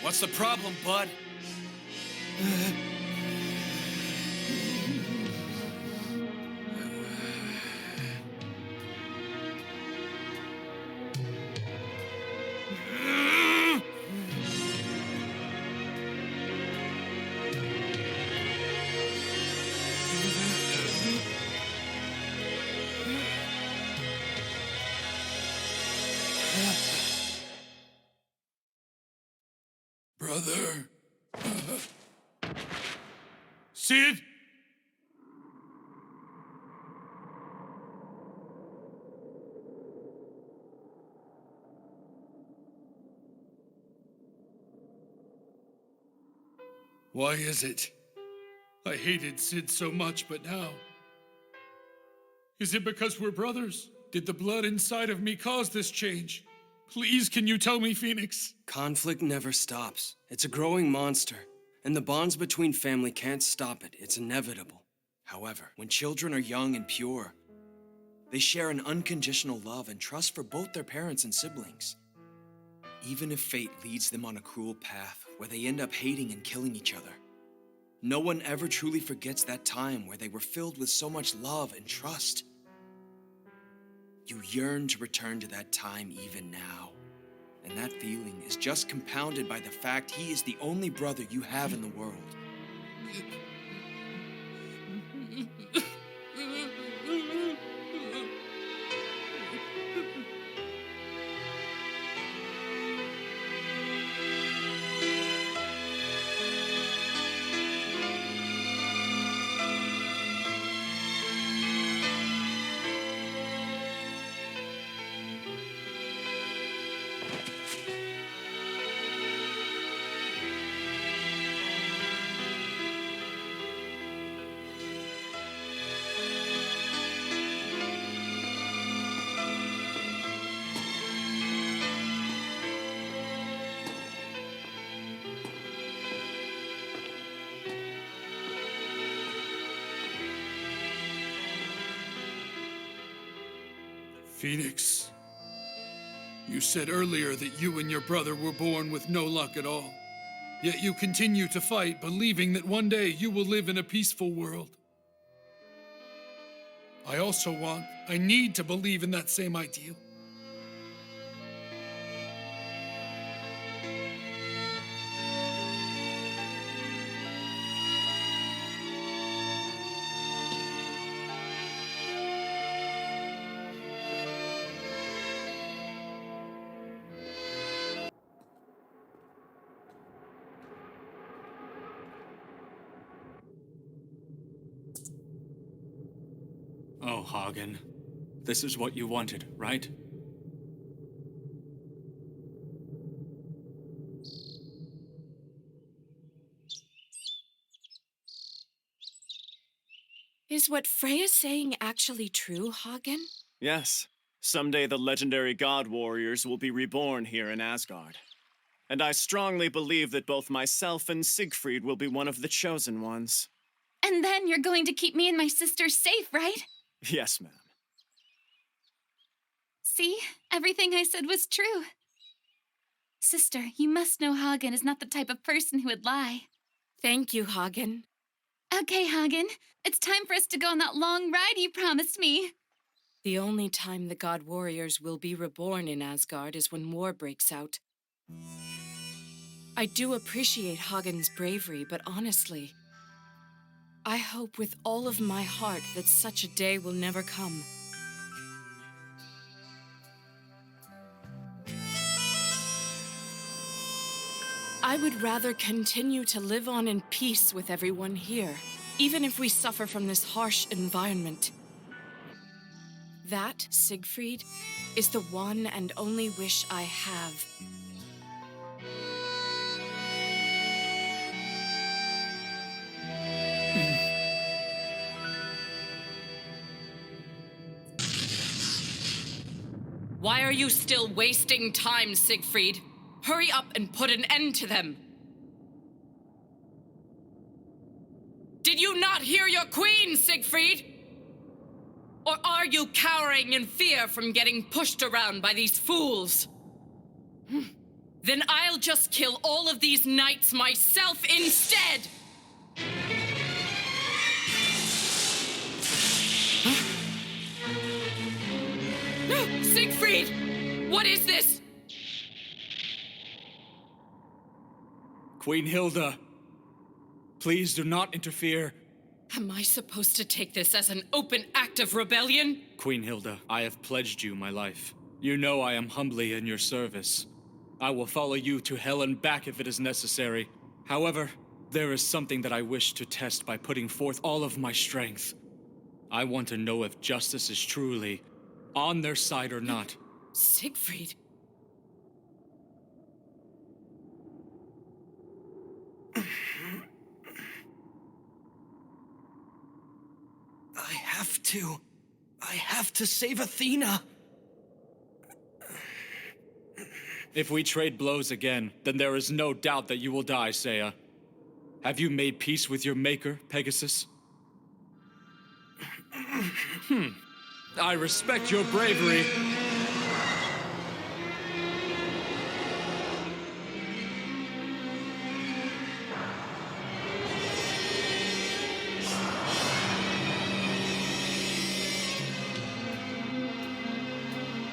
S13: What's the problem, Bud?
S3: Brother. Sid? Why is it? I hated Sid so much, but now... Is it because we're brothers? Did the blood inside of me cause this change? Please, can you tell me, Phoenix?
S13: Conflict never stops. It's a growing monster, and the bonds between family can't stop it. It's inevitable. However, when children are young and pure, they share an unconditional love and trust for both their parents and siblings. Even if fate leads them on a cruel path where they end up hating and killing each other, no one ever truly forgets that time where they were filled with so much love and trust. You yearn to return to that time even now. And that feeling is just compounded by the fact he is the only brother you have in the world.
S3: Phoenix, you said earlier that you and your brother were born with no luck at all. Yet you continue to fight, believing that one day you will live in a peaceful world. I need to believe in that same ideal.
S15: Oh, Hagen. This is what you wanted, right?
S2: Is what Freya's saying actually true, Hagen?
S6: Yes. Someday the legendary god warriors will be reborn here in Asgard. And I strongly believe that both myself and Siegfried will be one of the chosen ones.
S8: And then you're going to keep me and my sister safe, right?
S6: Yes, ma'am.
S8: See? Everything I said was true. Sister, you must know Hagen is not the type of person who would lie.
S2: Thank you, Hagen.
S8: Okay, Hagen. It's time for us to go on that long ride you promised me.
S2: The only time the god warriors will be reborn in Asgard is when war breaks out. I do appreciate Hagen's bravery, but honestly, I hope with all of my heart that such a day will never come. I would rather continue to live on in peace with everyone here, even if we suffer from this harsh environment. That, Siegfried, is the one and only wish I have. Why are you still wasting time, Siegfried? Hurry up and put an end to them! Did you not hear your queen, Siegfried? Or are you cowering in fear from getting pushed around by these fools? Then I'll just kill all of these knights myself instead! Siegfried! What is this?
S15: Queen Hilda, please do not interfere.
S2: Am I supposed to take this as an open act of rebellion?
S15: Queen Hilda, I have pledged you my life. You know I am humbly in your service. I will follow you to hell and back if it is necessary. However, there is something that I wish to test by putting forth all of my strength. I want to know if justice is truly on their side or not.
S2: Siegfried?
S9: I have to save Athena.
S15: If we trade blows again, then there is no doubt that you will die, Seiya. Have you made peace with your maker, Pegasus? I respect your bravery.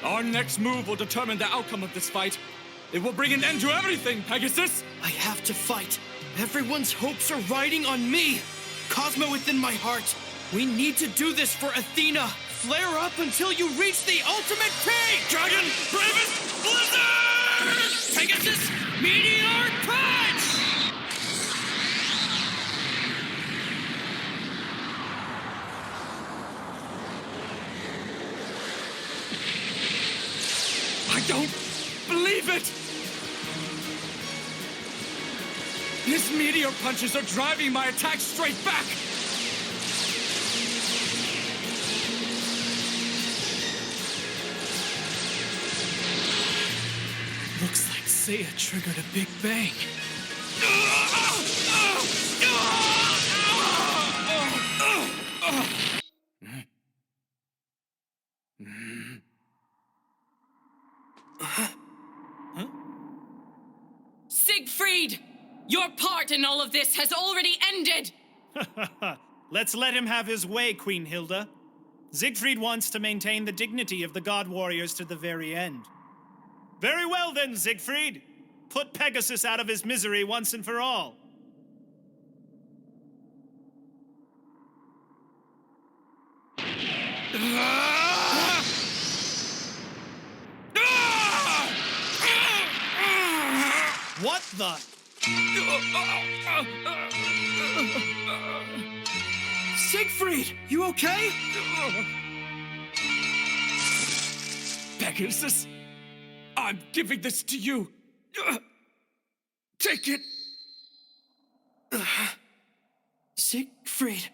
S15: Our next move will determine the outcome of this fight. It will bring an end to everything, Pegasus!
S9: I have to fight. Everyone's hopes are riding on me. Cosmo within my heart. We need to do this for Athena. Flare up until you reach the ultimate peak!
S3: Dragon, Bravest, Blizzard!
S7: Pegasus, Meteor Punch!
S3: I don't believe it!
S15: His meteor punches are driving my attack straight back!
S7: Looks like Seiya triggered a big bang.
S2: part in all of this has already ended!
S9: Let's let him have his way, Queen Hilda. Siegfried wants to maintain the dignity of the God Warriors to the very end. Very well then, Siegfried. Put Pegasus out of his misery once and for all. What the?
S6: Siegfried, you okay?
S3: Pegasus, I'm giving this to you. Take it.
S6: Siegfried.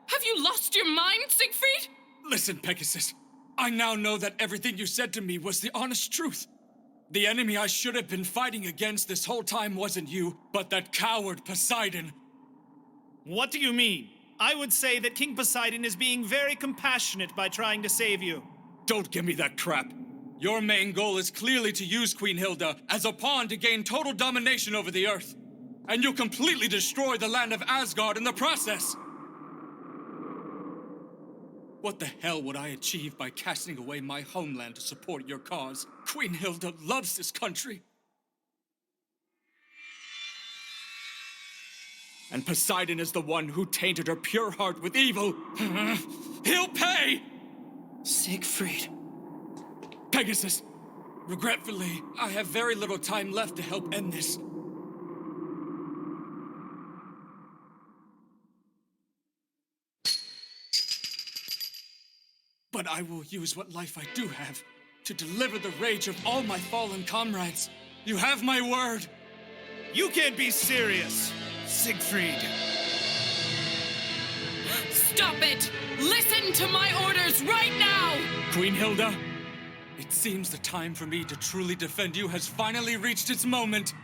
S2: Have you lost your mind, Siegfried?
S3: Listen, Pegasus. I now know that everything you said to me was the honest truth. The enemy I should have been fighting against this whole time wasn't you, but that coward Poseidon.
S9: What do you mean? I would say that King Poseidon is being very compassionate by trying to save you.
S3: Don't give me that crap. Your main goal is clearly to use Queen Hilda as a pawn to gain total domination over the Earth. And you'll completely destroy the land of Asgard in the process. What the hell would I achieve by casting away my homeland to support your cause? Queen Hilda loves this country. And Poseidon is the one who tainted her pure heart with evil. He'll pay!
S6: Siegfried.
S3: Pegasus, regretfully, I have very little time left to help end this. But I will use what life I do have to deliver the rage of all my fallen comrades. You have my word.
S9: You can't be serious, Siegfried.
S2: Stop it! Listen to my orders right now!
S3: Queen Hilda, it seems the time for me to truly defend you has finally reached its moment.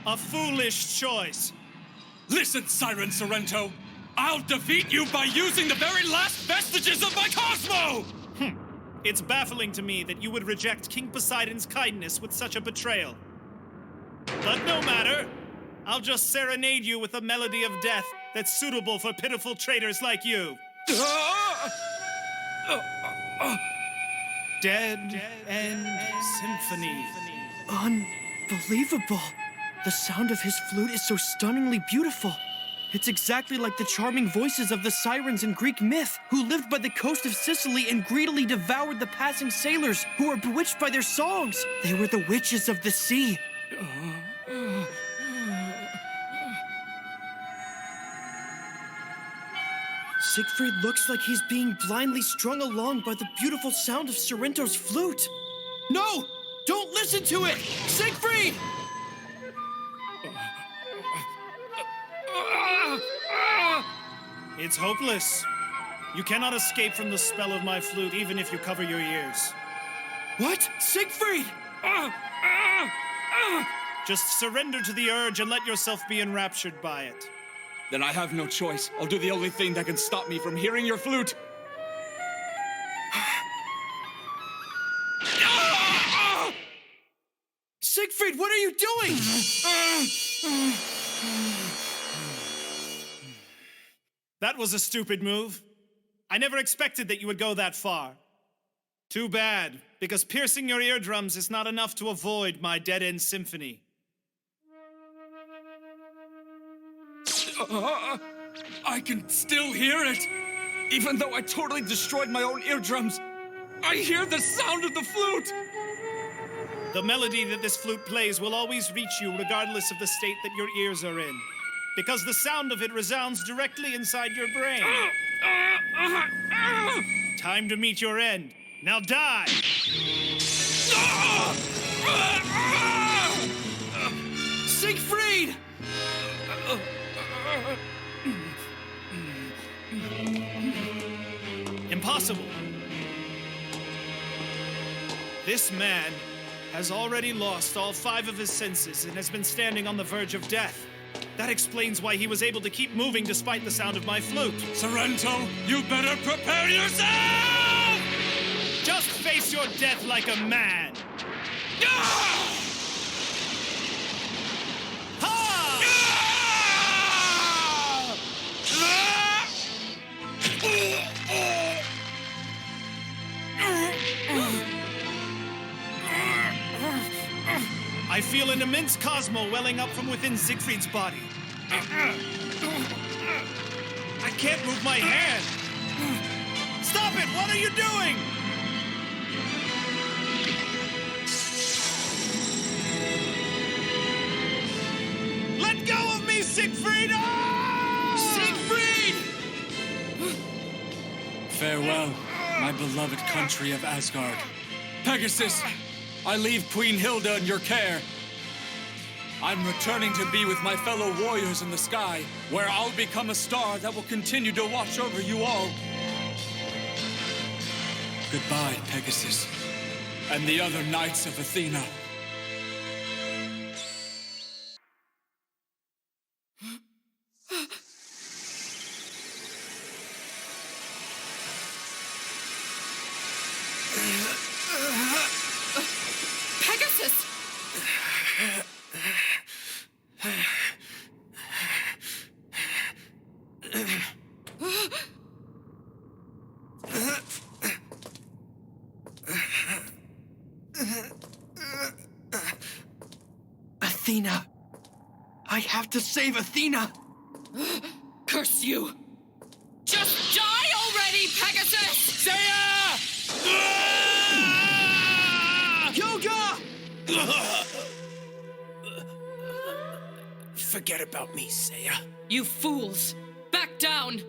S9: A foolish choice.
S3: Listen, Siren Sorrento. I'll defeat you by using the very last vestiges of my Cosmo!
S9: It's baffling to me that you would reject King Poseidon's kindness with such a betrayal. But no matter. I'll just serenade you with a melody of death that's suitable for pitiful traitors like you. Dead End Symphony.
S6: Unbelievable. The sound of his flute is so stunningly beautiful. It's exactly like the charming voices of the sirens in Greek myth, who lived by the coast of Sicily and greedily devoured the passing sailors who were bewitched by their songs. They were the witches of the sea. Siegfried looks like he's being blindly strung along by the beautiful sound of Sorrento's flute. No! Don't listen to it! Siegfried!
S9: It's hopeless. You cannot escape from the spell of my flute even if you cover your ears.
S6: What? Siegfried!
S9: Just surrender to the urge and let yourself be enraptured by it.
S3: Then I have no choice. I'll do the only thing that can stop me from hearing your flute.
S6: Siegfried, what are you doing?
S9: That was a stupid move. I never expected that you would go that far. Too bad, because piercing your eardrums is not enough to avoid my dead-end symphony.
S3: I can still hear it. Even though I totally destroyed my own eardrums, I hear the sound of the flute.
S9: The melody that this flute plays will always reach you regardless of the state that your ears are in, because the sound of it resounds directly inside your brain. Time to meet your end. Now die!
S6: Siegfried!
S9: Impossible. This man has already lost all 5 of his senses and has been standing on the verge of death. That explains why he was able to keep moving despite the sound of my flute.
S3: Sorrento, you better prepare yourself!
S9: Just face your death like a man! an immense Cosmo welling up from within Siegfried's body. I can't move my hand. Stop it! What are you doing? Let go of me, Siegfried! Ah! Siegfried!
S13: Farewell, my beloved country of Asgard. Pegasus, I leave Queen Hilda in your care. I'm returning to be with my fellow warriors in the sky, where I'll become a star that will continue to watch over you all. Goodbye, Pegasus, and the other knights of Athena.
S2: Pegasus!
S9: Athena! I have to save Athena!
S2: Curse you! Just die already, Pegasus!
S9: Seiya! Yoga!
S5: Forget about me, Seiya.
S2: You fools! Back down!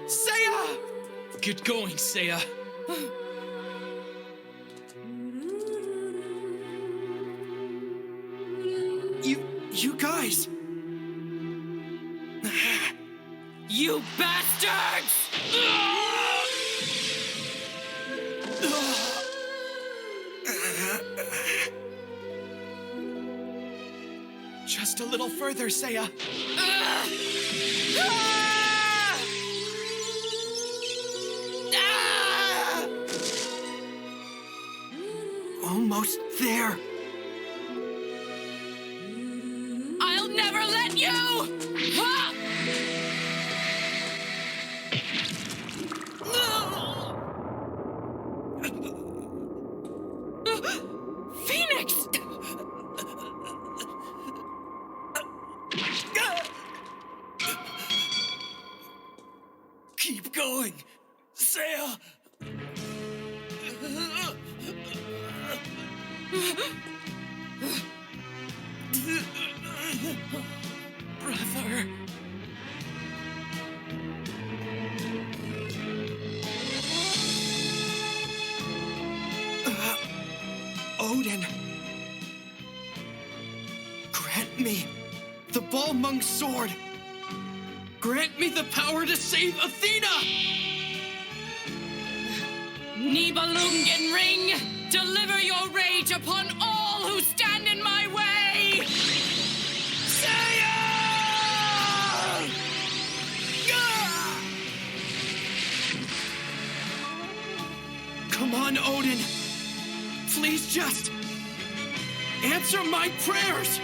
S9: Seiya! Get going, Seiya. You guys!
S2: You bastards!
S6: Just a little further, Seiya.
S9: Almost there.
S2: I'll never let you! Ha! Phoenix!
S9: Keep going, Seiya. Brother. Odin. Grant me the Balmung sword. Grant me the power to save Athena.
S2: Nibelungen ring! Deliver your rage upon all who stand in my way!
S9: Seiya! Come on, Odin. Please just answer my prayers.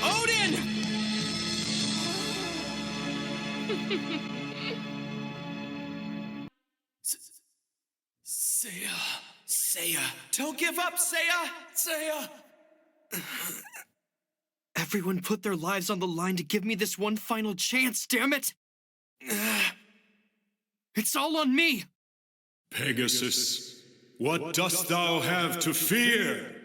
S9: Odin! Seiya. Don't give up, Seiya. Everyone put their lives on the line to give me this one final chance, damn it! It's all on me!
S1: Pegasus, what dost thou have to fear?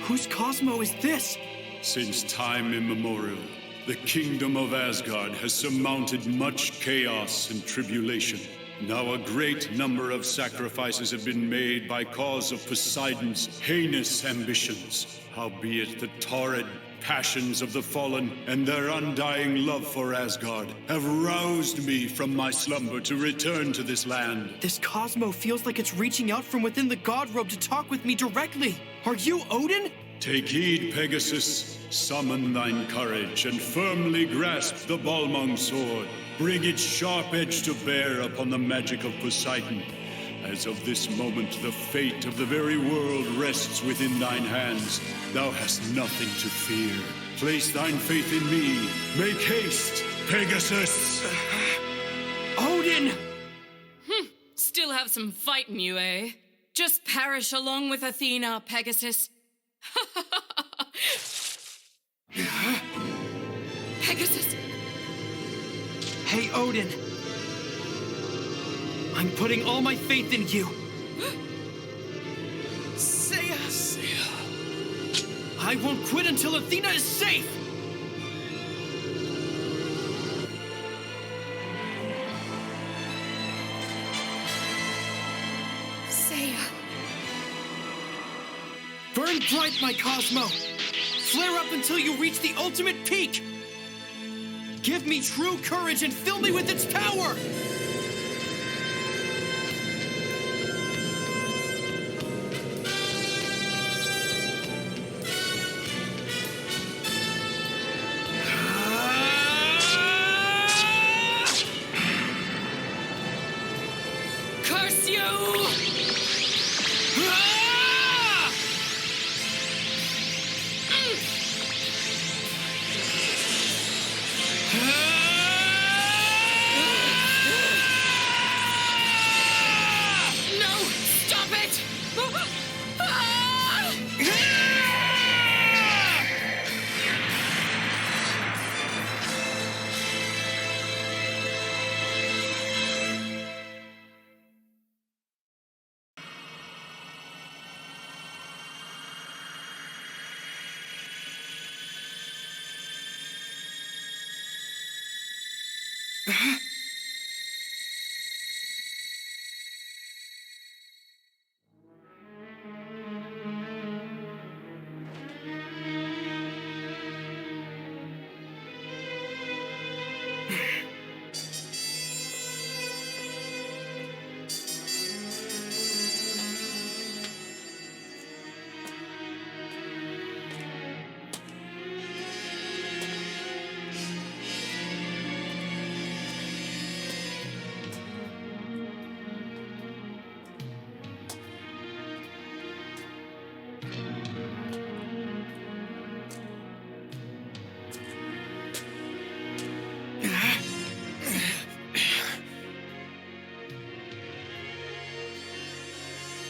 S9: Whose Cosmo is this?
S1: Since time immemorial, the kingdom of Asgard has surmounted much chaos and tribulation. Now a great number of sacrifices have been made by cause of Poseidon's heinous ambitions. Howbeit the torrid passions of the fallen and their undying love for Asgard have roused me from my slumber to return to this land.
S9: This Cosmo feels like it's reaching out from within the god robe to talk with me directly. Are you Odin?
S1: Take heed, Pegasus. Summon thine courage and firmly grasp the Balmung sword. Bring its sharp edge to bear upon the magic of Poseidon, As of this moment, the fate of the very world rests within thine hands. Thou hast nothing to fear. Place thine faith in me. Make haste, Pegasus!
S6: Odin!
S2: Still have some fight in you, eh? Just perish along with Athena, Pegasus. Pegasus!
S9: Hey, Odin. I'm putting all my faith in you.
S6: Seiya!
S9: I won't quit until Athena is safe!
S2: Seiya.
S9: Burn bright, my Cosmo! Flare up until you reach the ultimate peak! Give me true courage and fill me with its power!
S2: Curse you! No! Stop it!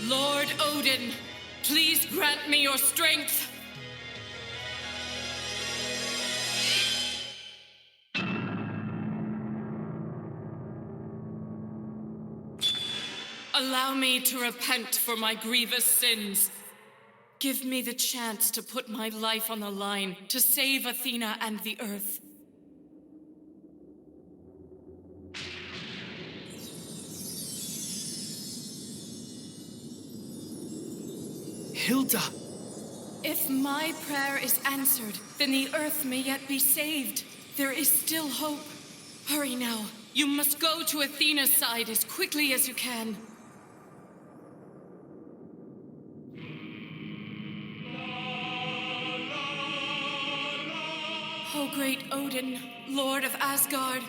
S2: Lord Odin, please grant me your strength. Allow me to repent for my grievous sins. Give me the chance to put my life on the line to save Athena and the Earth.
S9: Hilda!
S2: If my prayer is answered, then the Earth may yet be saved. There is still hope. Hurry now. You must go to Athena's side as quickly as you can. O great Odin, Lord of Asgard.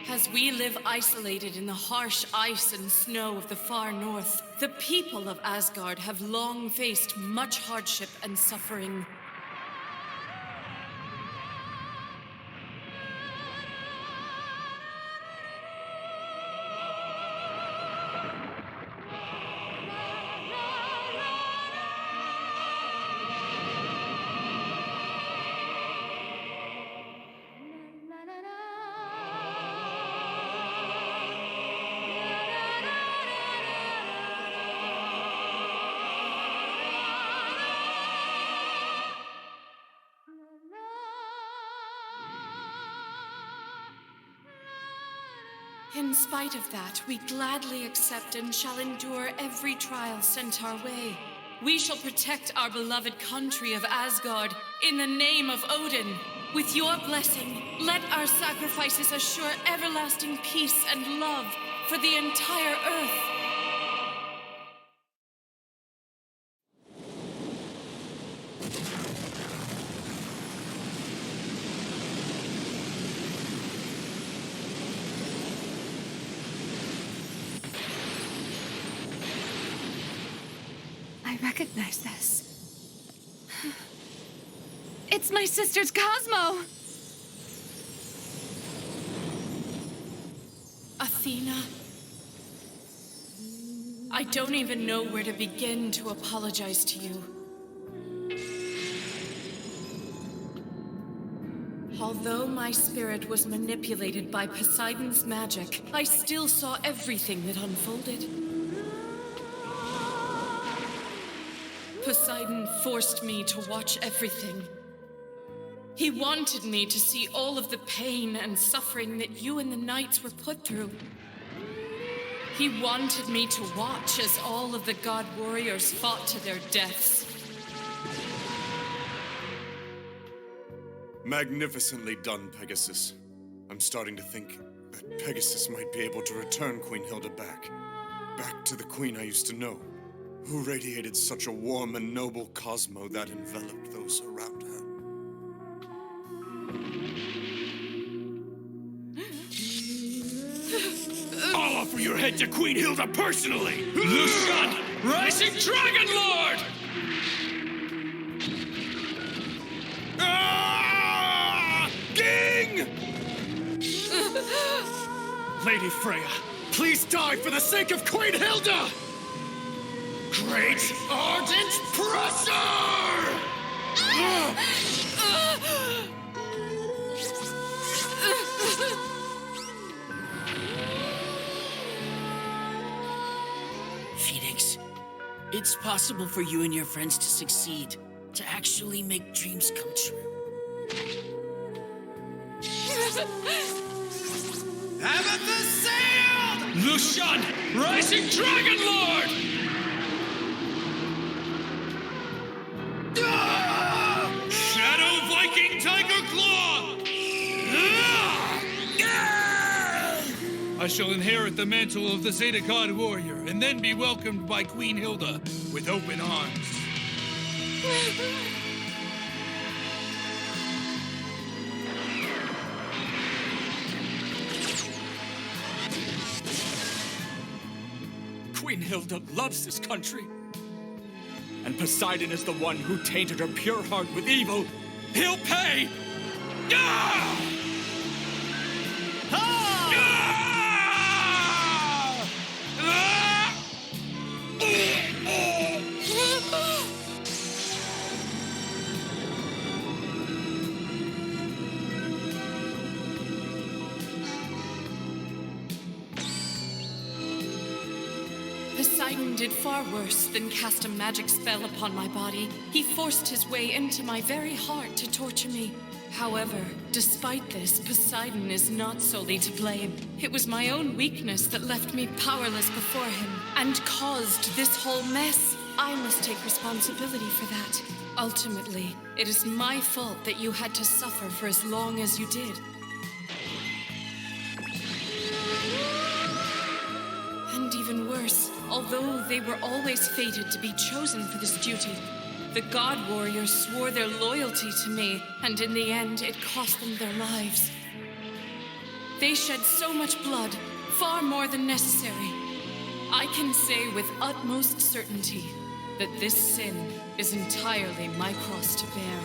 S2: As we live isolated in the harsh ice and snow of the far north, the people of Asgard have long faced much hardship and suffering. In spite of that, we gladly accept and shall endure every trial sent our way. We shall protect our beloved country of Asgard in the name of Odin. With your blessing, let our sacrifices assure everlasting peace and love for the entire Earth. recognize this. It's my sister's Cosmo! Athena. I don't even know where to begin to apologize to you. Although my spirit was manipulated by Poseidon's magic, I still saw everything that unfolded. Poseidon forced me to watch everything. He wanted me to see all of the pain and suffering that you and the knights were put through. He wanted me to watch as all of the god warriors fought to their deaths.
S4: Magnificently done, Pegasus. I'm starting to think that Pegasus might be able to return Queen Hilda back. Back to the queen I used to know, who radiated such a warm and noble cosmo that enveloped those around her.
S3: I'll offer your head to Queen Hilda personally! Lucian, Rising Dragon Lord!
S6: King! Lady Freya, please die for the sake of Queen Hilda! Great Ardent Pressure!
S11: Phoenix, it's possible for you and your friends to succeed, to actually make dreams come true.
S3: Amethyst sailed! Lucian, Rising Dragon Lord! Shadow Viking Tiger Claw! I shall inherit the mantle of the Zeta God Warrior, and then be welcomed by Queen Hilda with open arms.
S6: Queen Hilda loves this country. And Poseidon is the one who tainted her pure heart with evil. He'll pay! Ah! Ah! Ah!
S2: Poseidon did far worse than cast a magic spell upon my body. He forced his way into my very heart to torture me. However, despite this, Poseidon is not solely to blame. It was my own weakness that left me powerless before him and caused this whole mess. I must take responsibility for that. Ultimately, it is my fault that you had to suffer for as long as you did. And even worse, although they were always fated to be chosen for this duty, the God Warriors swore their loyalty to me, and in the end, it cost them their lives. They shed so much blood, far more than necessary. I can say with utmost certainty that this sin is entirely my cross to bear.